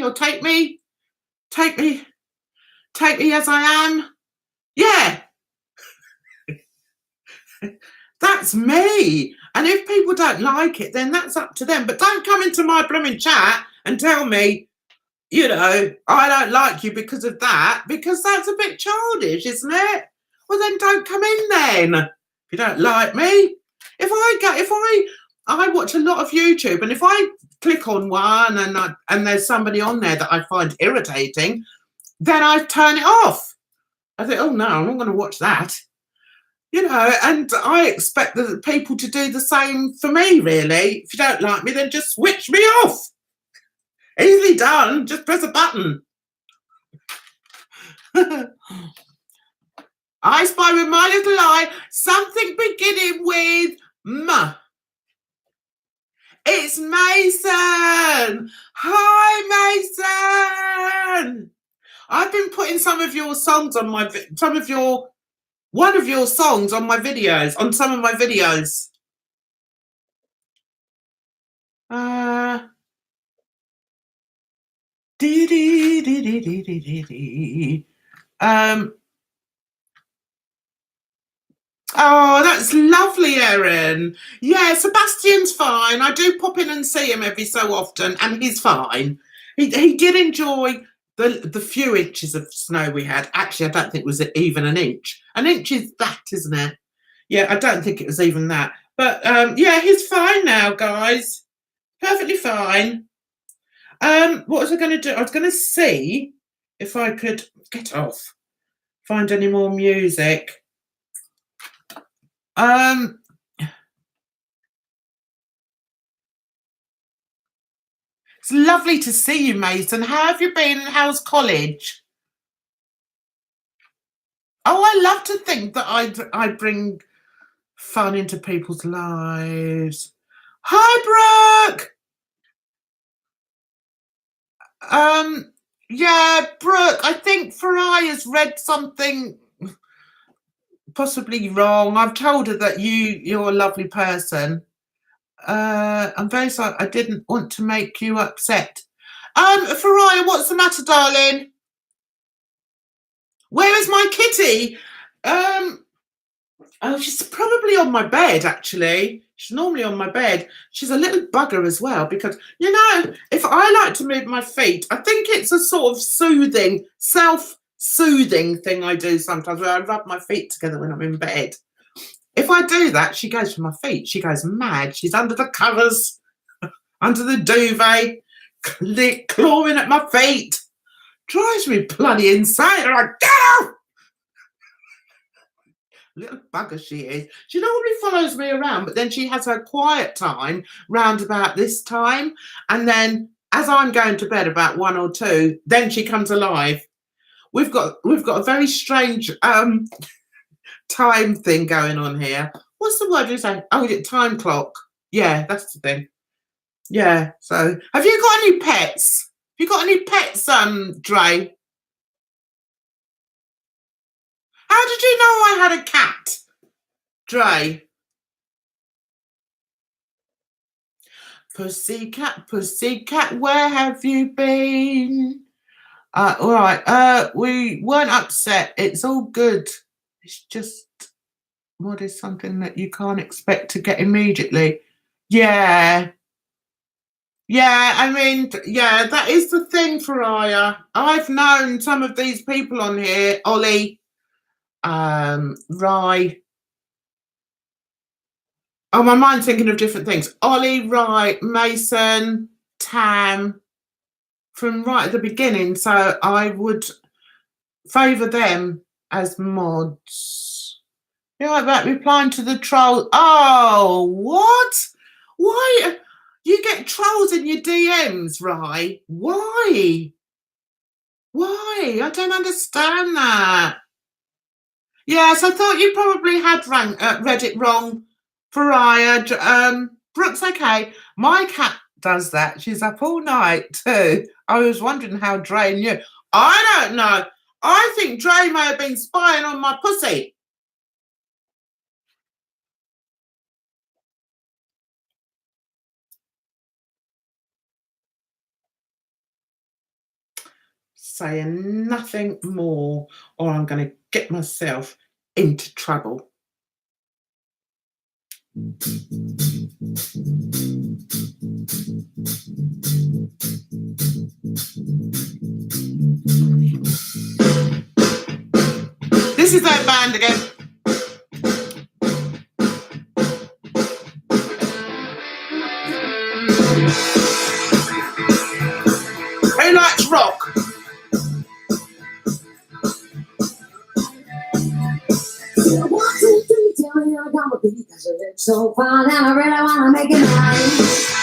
or take me. Take me as I am. Yeah. That's me. And if people don't like it, then that's up to them. But don't come into my blooming chat and tell me, I don't like you because of that, because that's a bit childish, isn't it? Well, then don't come in then. If you don't like me. If I watch a lot of YouTube, and if I click on one and there's somebody on there that I find irritating, then I turn it off. I think, oh no, I'm not going to watch that. And I expect the people to do the same for me, really. If you don't like me, then just switch me off. Easily done. Just press a button. I spy with my little eye something beginning with M. It's Mason. Hi, Mason. I've been putting some of your songs on one of your songs on my videos, on some of my videos. Oh, that's lovely, Erin. Yeah, Sebastian's fine. I do pop in and see him every so often, and he's fine. He did enjoy the few inches of snow we had. Actually, I don't think it was even an inch. An inch is that, isn't it? Yeah, I don't think it was even that. But yeah, he's fine now, guys. Perfectly fine. What was I going to do? I was going to see if I could get off, find any more music. It's lovely to see you, Mason. How have you been? How's college? Oh, I love to think that I bring fun into people's lives. Hi, Brooke. Yeah, Brooke, I think Farai has read something possibly wrong. I've told her that you're a lovely person. I'm very sorry. I didn't want to make you upset. Farai, what's the matter, darling? Where is my kitty? Oh, she's probably on my bed, actually. She's normally on my bed. She's a little bugger as well because, you know, if I like to move my feet, I think it's a sort of soothing, self-soothing thing I do sometimes where I rub my feet together when I'm in bed. If I do that, she goes for my feet. She goes mad. She's under the covers, under the duvet, clawing at my feet. Drives me bloody insane. I'm like, get off! Little bugger she is. She normally follows me around, but then she has her quiet time round about this time. And then as I'm going to bed about 1 or 2, then she comes alive. We've got a very strange time thing going on here. What's the word you say? Oh, time clock. Yeah, that's the thing. Yeah. So have you got any pets? Have you got any pets, Dre? How did you know I had a cat, Dre? Pussycat, pussycat, where have you been? All right. We weren't upset. It's all good. It's just what is something that you can't expect to get immediately. Yeah. Yeah, I mean, yeah, that is the thing, Faria. I've known some of these people on here, Ollie, Rye. Oh, my mind's thinking of different things. Ollie, Rye, Mason, Tam, from right at the beginning. So I would favour them as mods. You like that? Replying to the troll. Oh, what? Why? You get trolls in your DMs, right? Why? Why? I don't understand that. Yes, I thought you probably had read it wrong, Faria. Brooke's okay. My cat does that. She's up all night too. I was wondering how Dre knew. I don't know. I think Dre may have been spying on my pussy. Saying nothing more, or I'm going to get myself into trouble. This is that band again. Who likes rock? So fun and I really wanna make it nice.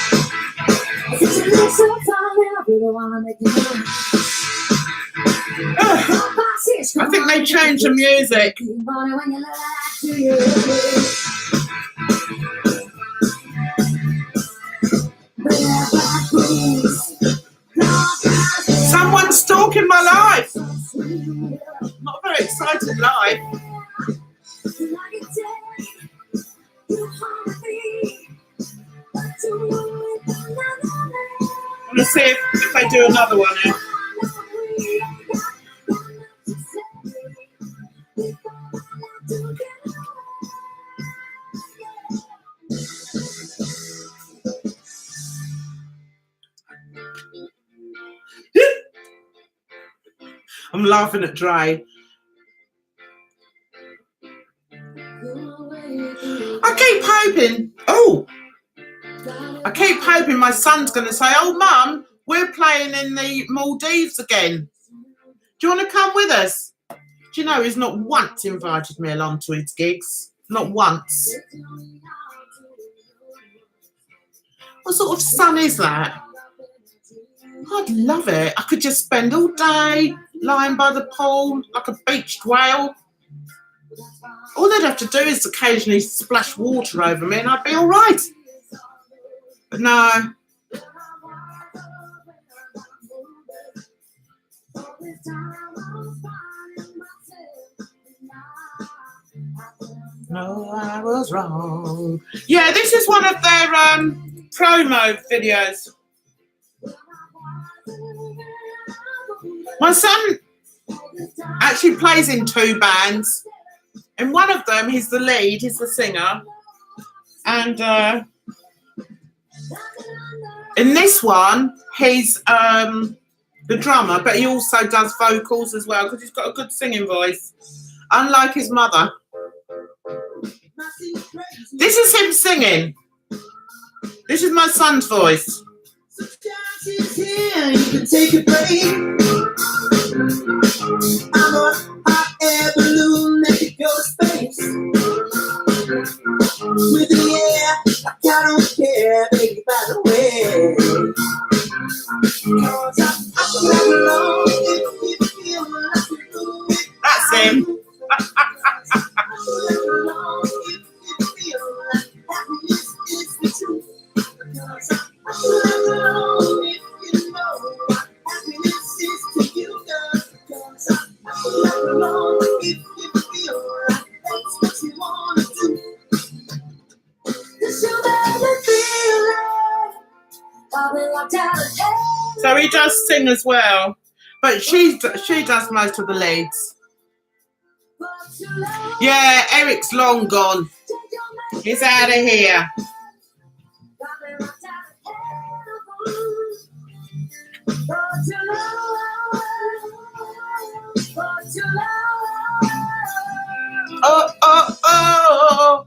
It looks so fun and I really wanna make it nice. I think they changed the music. Someone's stalking my life. Not a very exciting life. me see if they do another one now. I'm laughing at Dre. I keep hoping. Oh, I keep hoping my son's going to say, "Oh, Mum, we're playing in the Maldives again. Do you want to come with us?" Do you know he's not once invited me along to his gigs? Not once. What sort of son is that? I'd love it. I could just spend all day lying by the pool like a beached whale. All they'd have to do is occasionally splash water over me and I'd be all right. But no. No, I was wrong. Yeah, this is one of their promo videos. My son actually plays in 2 bands. In one of them, he's the lead, he's the singer. And in this one, he's the drummer, but he also does vocals as well because he's got a good singing voice, unlike his mother. This is him singing. This is my son's voice. Here, you can take a break. I'm a hot air balloon that could go to space. With the air, like I don't care, baby, by the way. 'Cause I'm alone if you feel like you do it. That's him. So he does sing as well, but she does most of the leads. Yeah, Eric's long gone. He's out of here. Oh, oh, oh.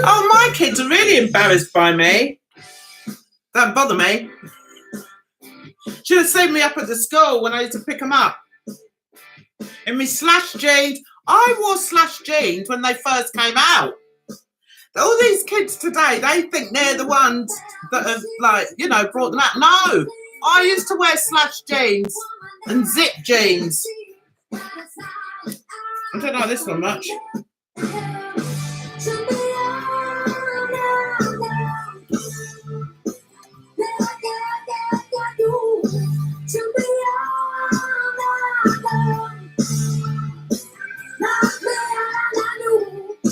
Oh, my kids are really embarrassed by me. Don't bother me. Should have seen me up at the school when I used to pick them up. In my slash jeans. I wore slash jeans when they first came out. All these kids today, they think they're the ones that have, like, you know, brought them out. No, I used to wear slash jeans and zip jeans. I don't know this one much.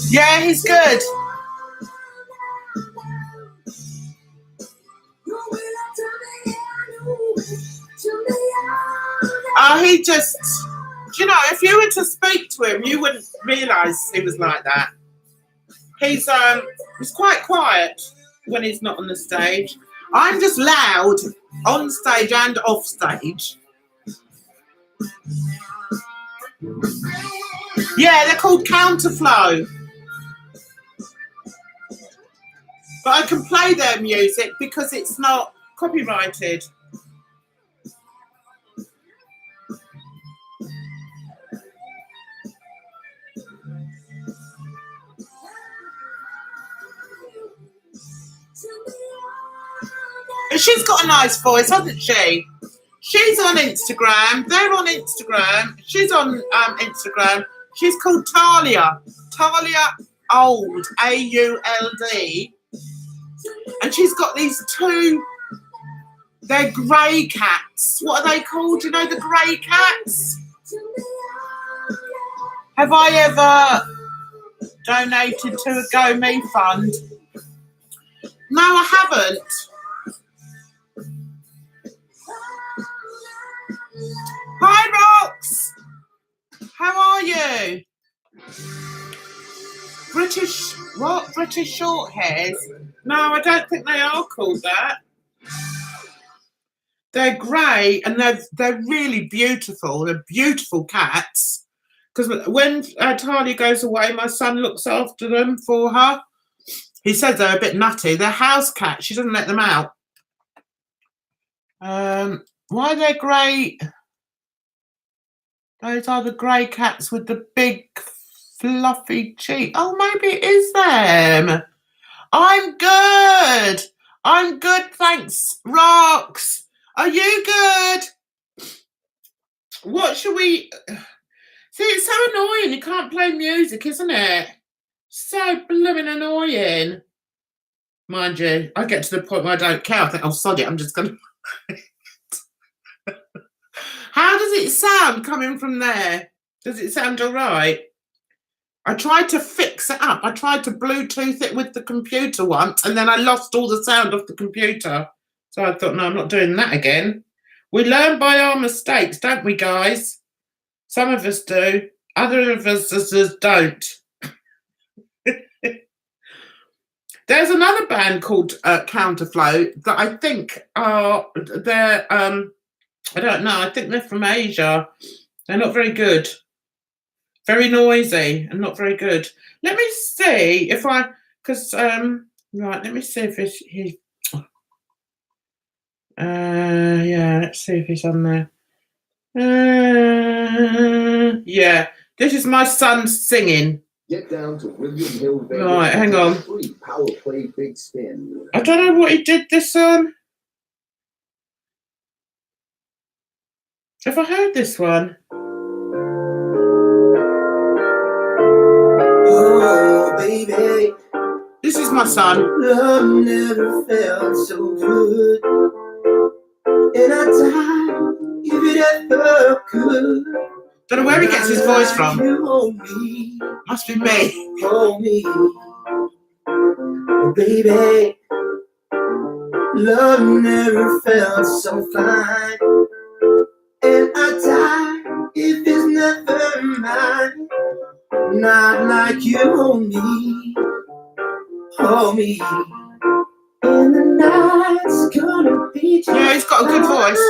Yeah, he's good. Oh, he just, you know, if you were to speak to him, you wouldn't realise he was like that. He's quite quiet when he's not on the stage. I'm just loud on stage and off stage. Yeah, they're called Counterflow. But I can play their music because it's not copyrighted. But she's got a nice voice, hasn't she? She's on Instagram. They're on Instagram. She's on Instagram. She's called Talia. Talia Old, A-U-L-D. And she's got these 2, they're grey cats. What are they called? You know, the grey cats? Have I ever donated to a Go Me fund? No, I haven't. Hi, Rox. How are you? British, what? British short hairs? No, I don't think they are called that. They're grey and they're really beautiful. They're beautiful cats. Because when Talia goes away, my son looks after them for her. He says they're a bit nutty. They're house cats. She doesn't let them out. Why are they grey? Those are the grey cats with the big fluffy cheek. Oh, maybe it is them. I'm good. I'm good, thanks, Rox. Are you good? What should we... See, it's so annoying. You can't play music, isn't it? So blooming annoying. Mind you, I get to the point where I don't care. I think, oh, sod it, I'm just going to... How does it sound coming from there? Does it sound all right? I tried to fix it up. I tried to Bluetooth it with the computer once, and then I lost all the sound off the computer. So I thought, no, I'm not doing that again. We learn by our mistakes, don't we, guys? Some of us do. Other of us don't. There's another band called Counterflow that I think they're I don't know. I think they're from Asia. They're not very good. Very noisy and not very good. Let me see if I, because right. Let me see if he. Yeah. Let's see if he's on there. Yeah. This is my son singing. Get down to William Hill. Right. Hang on. Free Power Play Big Spin. I don't know what he did this on. Have I heard this one? Oh, baby. This is my son. Love never felt so good. And I died if it ever could. Don't know where he gets his voice from. Hold me. Must be me. Hold me. Oh, baby. Love never felt so fine. And I die if it's never mine. Not like you hold me. Hold me. And the night's gonna be just Yeah, he's got a good voice.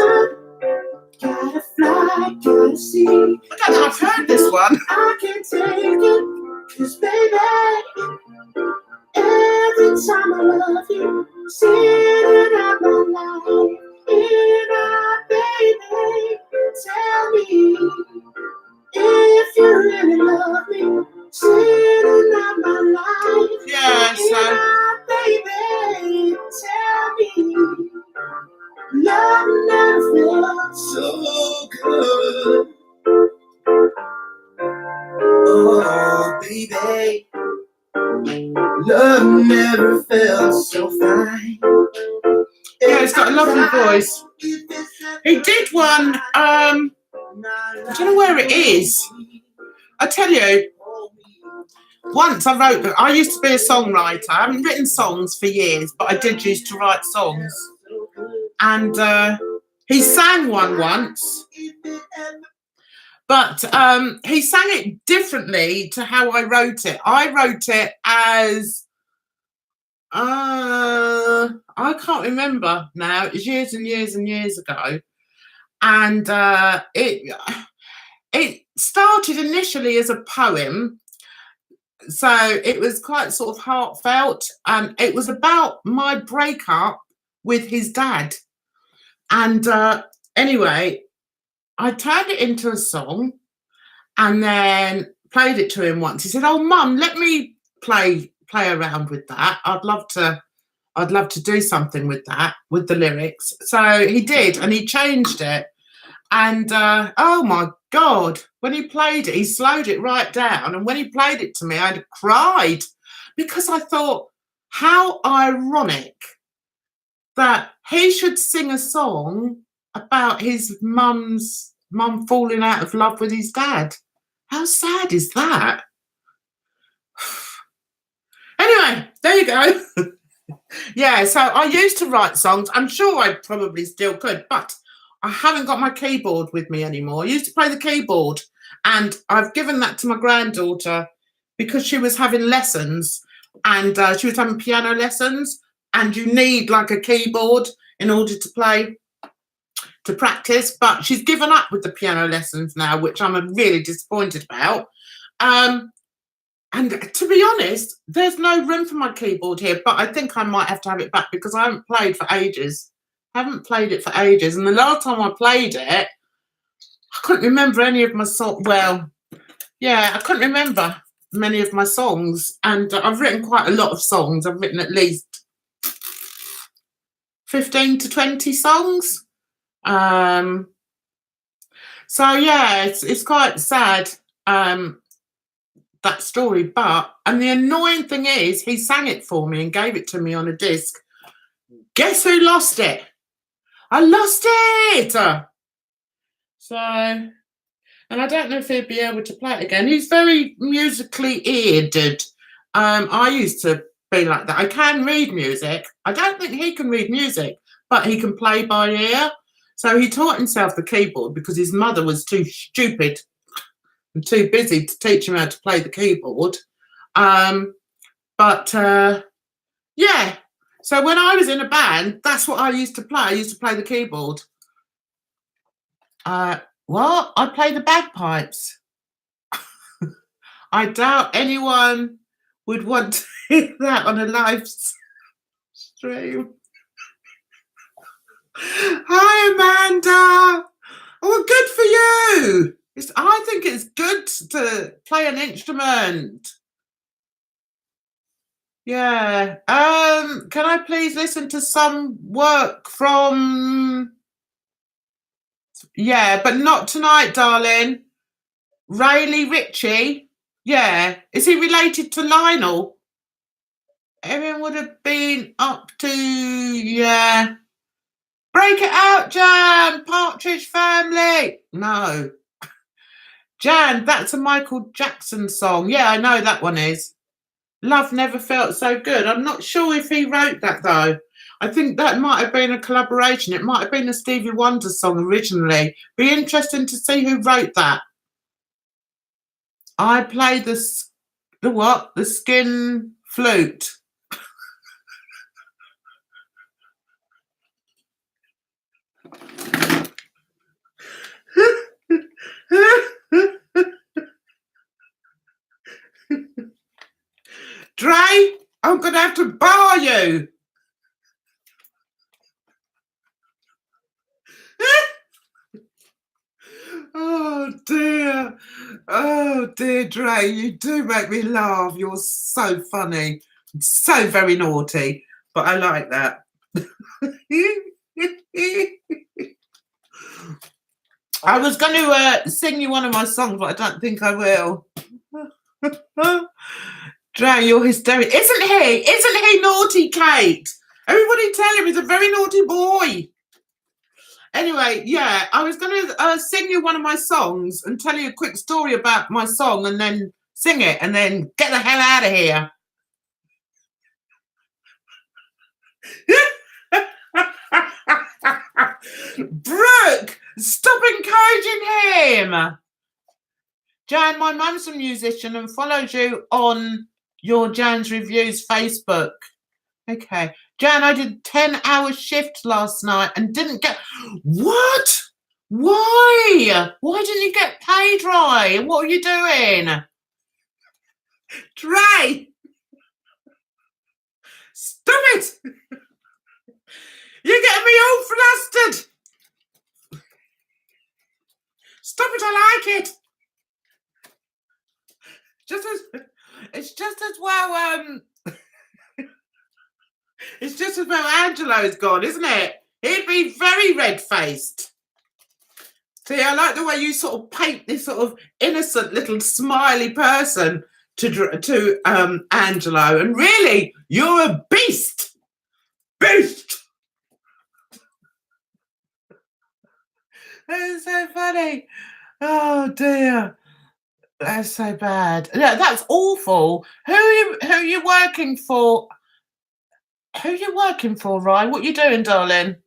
Gotta fly, gotta see. I don't know, I've heard this one. I can't take it, 'cause baby, every time I love you, sitting out my life, and baby, tell me if you really love me, sitting out my life, Yeah, so baby, tell me, love never felt so good. Oh, baby, love never felt so fine. yeah, he's got a lovely voice. He did one, I don't know where it is. I tell you, once I used to be a songwriter. I haven't written songs for years, but I did used to write songs. And he sang one once, but he sang it differently to how I wrote it. I wrote it as, I can't remember now. It was years and years and years ago. And it started initially as a poem. So it was quite sort of heartfelt. And it was about my breakup with his dad. And anyway, I turned it into a song and then played it to him once. He said, "Oh, Mum, let me play around with that. I'd love to do something with that, with the lyrics." So he did, and he changed it. And oh my God, when he played it, he slowed it right down. And when he played it to me, I cried because I thought, how ironic that he should sing a song about his mum falling out of love with his dad. How sad is that? Anyway, there you go. Yeah, so I used to write songs. I'm sure I probably still could, but I haven't got my keyboard with me anymore. I used to play the keyboard, and I've given that to my granddaughter because she was having lessons, and she was having piano lessons, and you need like a keyboard in order to play, to practice. But she's given up with the piano lessons now, which I'm really disappointed about. And to be honest, there's no room for my keyboard here, but I think I might have to have it back because I haven't played for ages. Haven't played it for ages. And the last time I played it, I couldn't remember any of my songs. Well, yeah, I couldn't remember many of my songs. And I've written quite a lot of songs. I've written at least 15 to 20 songs. So yeah, it's quite sad. That story, and the annoying thing is he sang it for me and gave it to me on a disc. Guess who lost it? I lost it. So, and I don't know if he'd be able to play it again. He's very musically eared. I used to be like that. I can read music. I don't think he can read music, but he can play by ear. So he taught himself the keyboard because his mother was too stupid and too busy to teach him how to play the keyboard. Yeah, so when I was in a band, that's what I used to play. I used to play the keyboard. What? I play the bagpipes. I doubt anyone would want to hear that on a live stream. Hi, Amanda. Oh, good for you. I think it's good to play an instrument. Yeah. Can I please listen to some work from... Yeah, but not tonight, darling. Riley Ritchie. Yeah. Is he related to Lionel? Everyone would have been up to... Yeah. Break it out, Jan. Partridge Family. No. Jan, that's a Michael Jackson song. Yeah, I know that one is. Love Never Felt So Good. I'm not sure if he wrote that, though. I think that might have been a collaboration. It might have been a Stevie Wonder song originally. Be interesting to see who wrote that. I play the what? The skin flute. Dre, I'm going to have to bar you. Oh dear. Oh dear, Dre, you do make me laugh. You're so funny. So very naughty. But I like that. I was going to sing you one of my songs, but I don't think I will. Dre, you're hysterical. Isn't he? Isn't he naughty, Kate? Everybody tell him he's a very naughty boy. Anyway, yeah, I was going to sing you one of my songs and tell you a quick story about my song and then sing it and then get the hell out of here. Brooke, stop encouraging him. Jan, my mum's a musician and follows you on your Jan's Reviews Facebook. Okay. Jan, I did 10-hour shift last night and didn't get... What? Why? Why didn't you get paid right? What are you doing? Dre! Stop it! You're getting me all flustered. Stop it, I like it. It's just as well, it's just as well Angelo's gone, isn't it? He'd be very red-faced. See, I like the way you sort of paint this sort of innocent little smiley person to Angelo, and really, you're a beast. Beast. That is so funny. Oh dear. That's so bad. Yeah, that's awful. Who are you working for? Who are you working for, Ryan? What you doing, darling?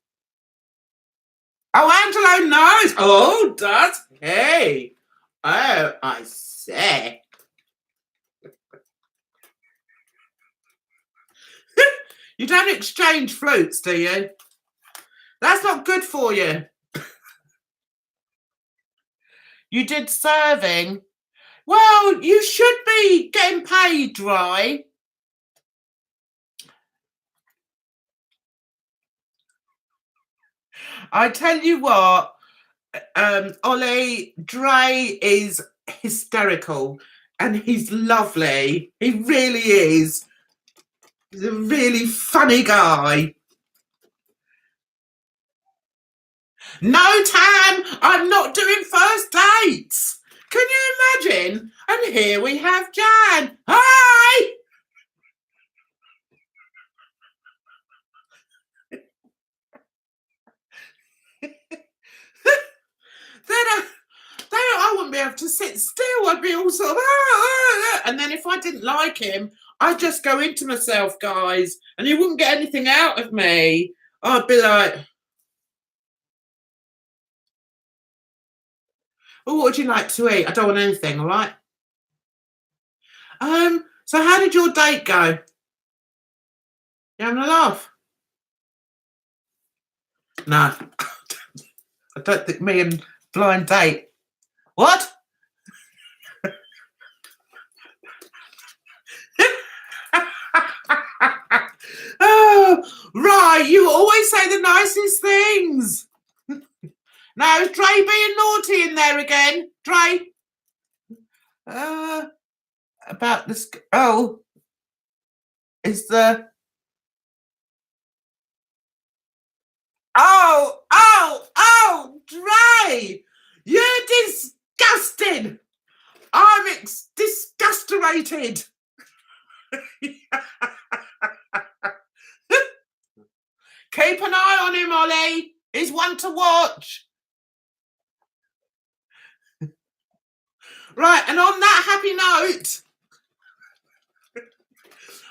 Oh, Angelo knows. Oh, does he? Oh, I see. You don't exchange flutes, do you? That's not good for you. You did serving. Well, you should be getting paid, Dry. I tell you what, Ollie, Dre is hysterical and he's lovely. He really is. He's a really funny guy. No, Tam, I'm not doing first dates. Can you imagine? And here we have Jan. Hi! Then I wouldn't be able to sit still. I'd be all sort of, and then if I didn't like him, I'd just go into myself, guys, and he wouldn't get anything out of me. I'd be like, oh, what would you like to eat? I don't want anything, all right? So how did your date go? You having a laugh? No. I don't think me and blind date. What? Oh, right. You always say the nicest things. Now, is Dre being naughty in there again? Dre? About this. Oh. Is the. Oh, Dre! You're disgusting! I'm disgusterated. Keep an eye on him, Ollie. He's one to watch. Right, and on that happy note,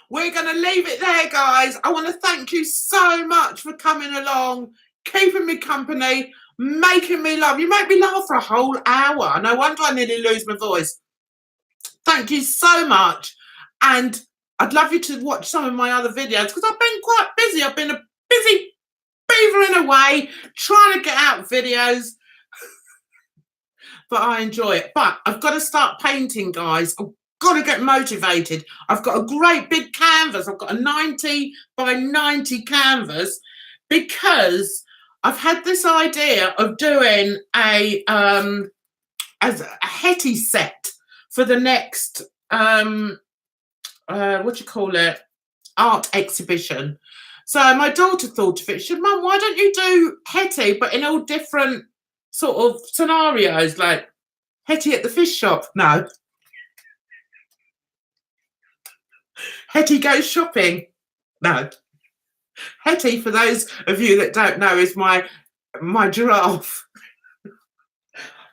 we're going to leave it there, guys. I want to thank you so much for coming along, keeping me company, making me laugh. You make me laugh for a whole hour. No wonder I nearly lose my voice. Thank you so much. And I'd love you to watch some of my other videos because I've been quite busy. I've been a busy beavering away, trying to get out videos. But I enjoy it. But I've got to start painting, guys. I've got to get motivated. I've got a great big canvas. I've got a 90 by 90 canvas because I've had this idea of doing a Hetty set for the next art exhibition. So my daughter thought of it. She said, Mum, why don't you do Hetty but in all different sort of scenarios, like Hetty at the fish shop? No. Hetty goes shopping? No. Hetty, for those of you that don't know, is my giraffe.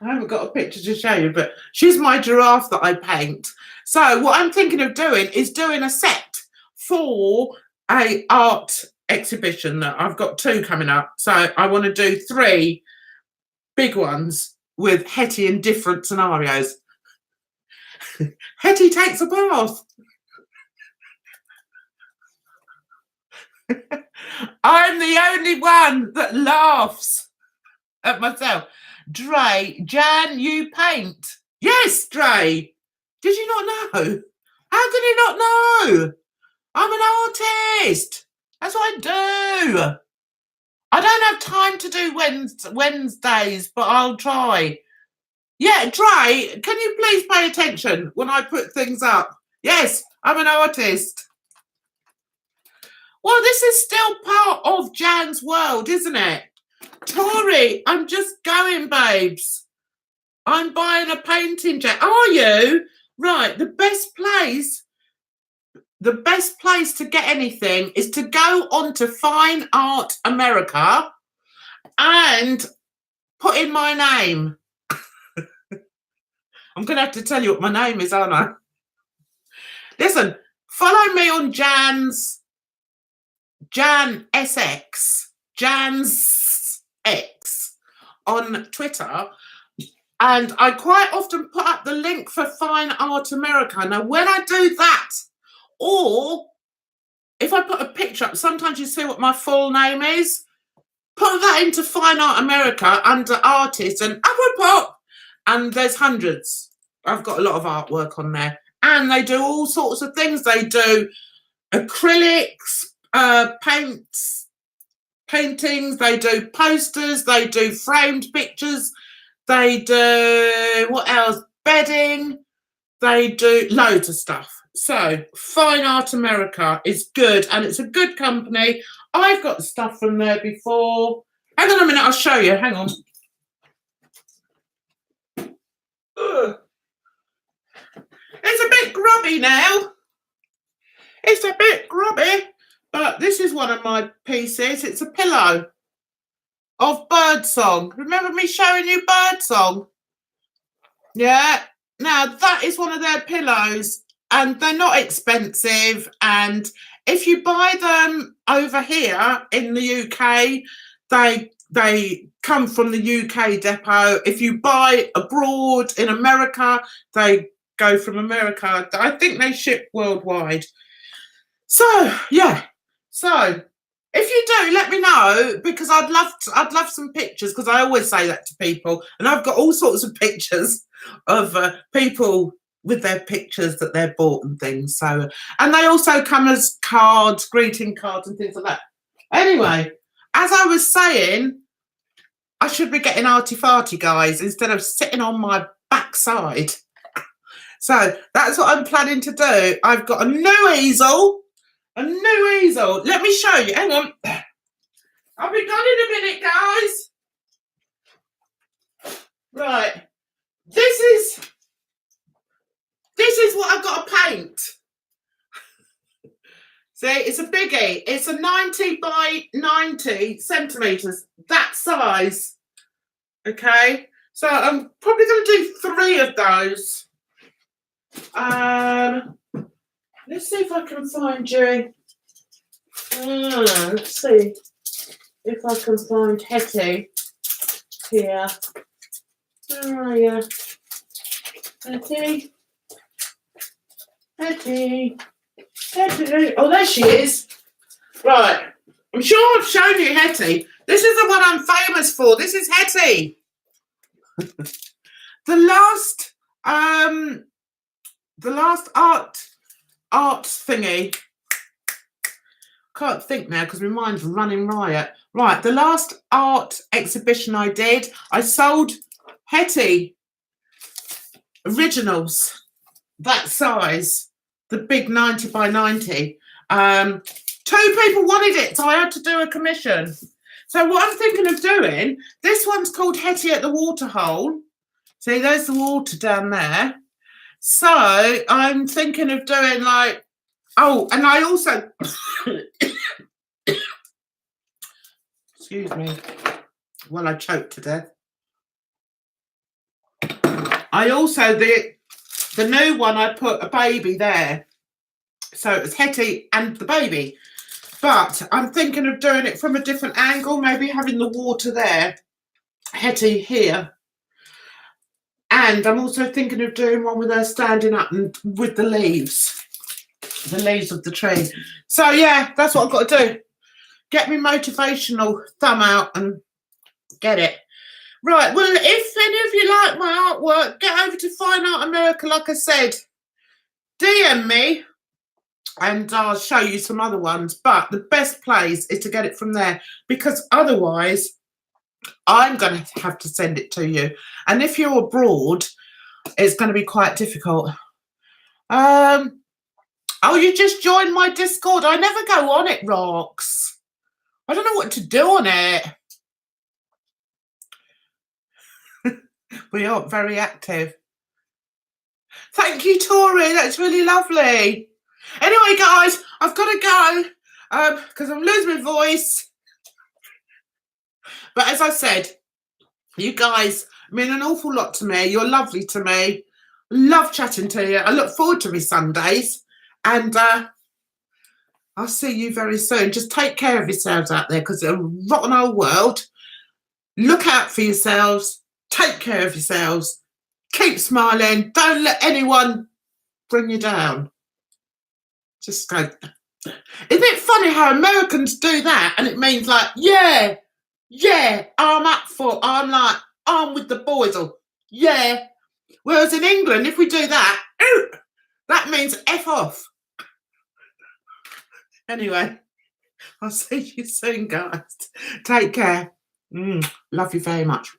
I haven't got a picture to show you, but she's my giraffe that I paint. So what I'm thinking of doing is doing a set for a art exhibition that I've got 2 coming up. So I want to do 3 big ones with Hetty in different scenarios. Hetty takes a bath. I'm the only one that laughs at myself. Dre, Jan, you paint. Yes, Dre. Did you not know? How did you not know? I'm an artist. That's what I do. I don't have time to do Wednesdays, but I'll try. Yeah, Dre, can you please pay attention when I put things up? Yes, I'm an artist. Well, this is still part of Jan's world, isn't it? Tori, I'm just going, babes. I'm buying a painting, Jan. Are you? Right, the best place to get anything is to go onto Fine Art America and put in my name. I'm going to have to tell you what my name is, aren't I? Listen, follow me on Jan's X on Twitter. And I quite often put up the link for Fine Art America. Now, when I do that, or if I put a picture up, sometimes you see what my full name is. Put that into Fine Art America under artists and pop, and there's hundreds. I've got a lot of artwork on there. And they do all sorts of things. They do acrylics, paintings, they do posters, they do framed pictures, they do, what else? Bedding, they do loads of stuff. So Fine Art America is good, and it's a good company. I've got stuff from there before. Hang on a minute, I'll show you. Hang on. Ugh. It's a bit grubby now. It's a bit grubby, but this is one of my pieces. It's a pillow of Birdsong. Remember me showing you Birdsong? Yeah. Now, that is one of their pillows, and they're not expensive. And if you buy them over here in the UK, they come from the UK depot. If you buy abroad in America, they go from America. I think they ship worldwide. So, yeah. So, if you do, let me know, because I'd love some pictures, because I always say that to people, and I've got all sorts of pictures of people with their pictures that they're bought and things. So, and they also come as cards, greeting cards and things like that. Anyway, as I was saying, I should be getting arty-farty, guys, instead of sitting on my backside. So that's what I'm planning to do. I've got a new easel. A new easel. Let me show you. Hang on. I'll be gone in a minute, guys. Right. This is what I've got to paint. See, it's a biggie. It's a 90 by 90 centimetres. That size. Okay. So I'm probably going to do 3 of those. Let's see if I can find you. Let's see if I can find Hetty here. Where are you? Hetty. Hetty. Hetty. Oh, there she is. Right. I'm sure I've shown you Hetty. This is the one I'm famous for. This is Hetty. The last art thingy. Can't think now because my mind's running riot. Right, the last art exhibition I did, I sold Hetty originals, that size, the big 90 by 90. 2 people wanted it, so I had to do a commission. So what I'm thinking of doing, this one's called Hetty at the Waterhole. See, there's the water down there. So I'm thinking of doing like, oh, and I also, excuse me, well, I choked to death. I also, the new one, I put a baby there. So it was Hetty and the baby. But I'm thinking of doing it from a different angle, maybe having the water there, Hetty here. And I'm also thinking of doing one with her standing up and with the leaves of the tree. So, yeah, that's what I've got to do. Get me motivational thumb out and get it. Right, well, if any of you like my artwork, get over to Fine Art America, like I said. DM me and I'll show you some other ones. But the best place is to get it from there, because otherwise I'm going to have to send it to you. And if you're abroad, it's going to be quite difficult. Oh, you just joined my Discord. I never go on it, Rox. I don't know what to do on it. We aren't very active. Thank you, Tori. That's really lovely. Anyway, guys, I've got to go because I'm losing my voice. But as I said, you guys mean an awful lot to me. You're lovely to me. Love chatting to you. I look forward to my Sundays, and I'll see you very soon. Just take care of yourselves out there, because it's a rotten old world. Look out for yourselves. Take care of yourselves. Keep smiling. Don't let anyone bring you down. Just go. Isn't it funny how Americans do that? And it means like, yeah, I'm up for, I'm with the boys, or yeah. Whereas in England, if we do that, that means F off. Anyway, I'll see you soon, guys. Take care. Love you very much.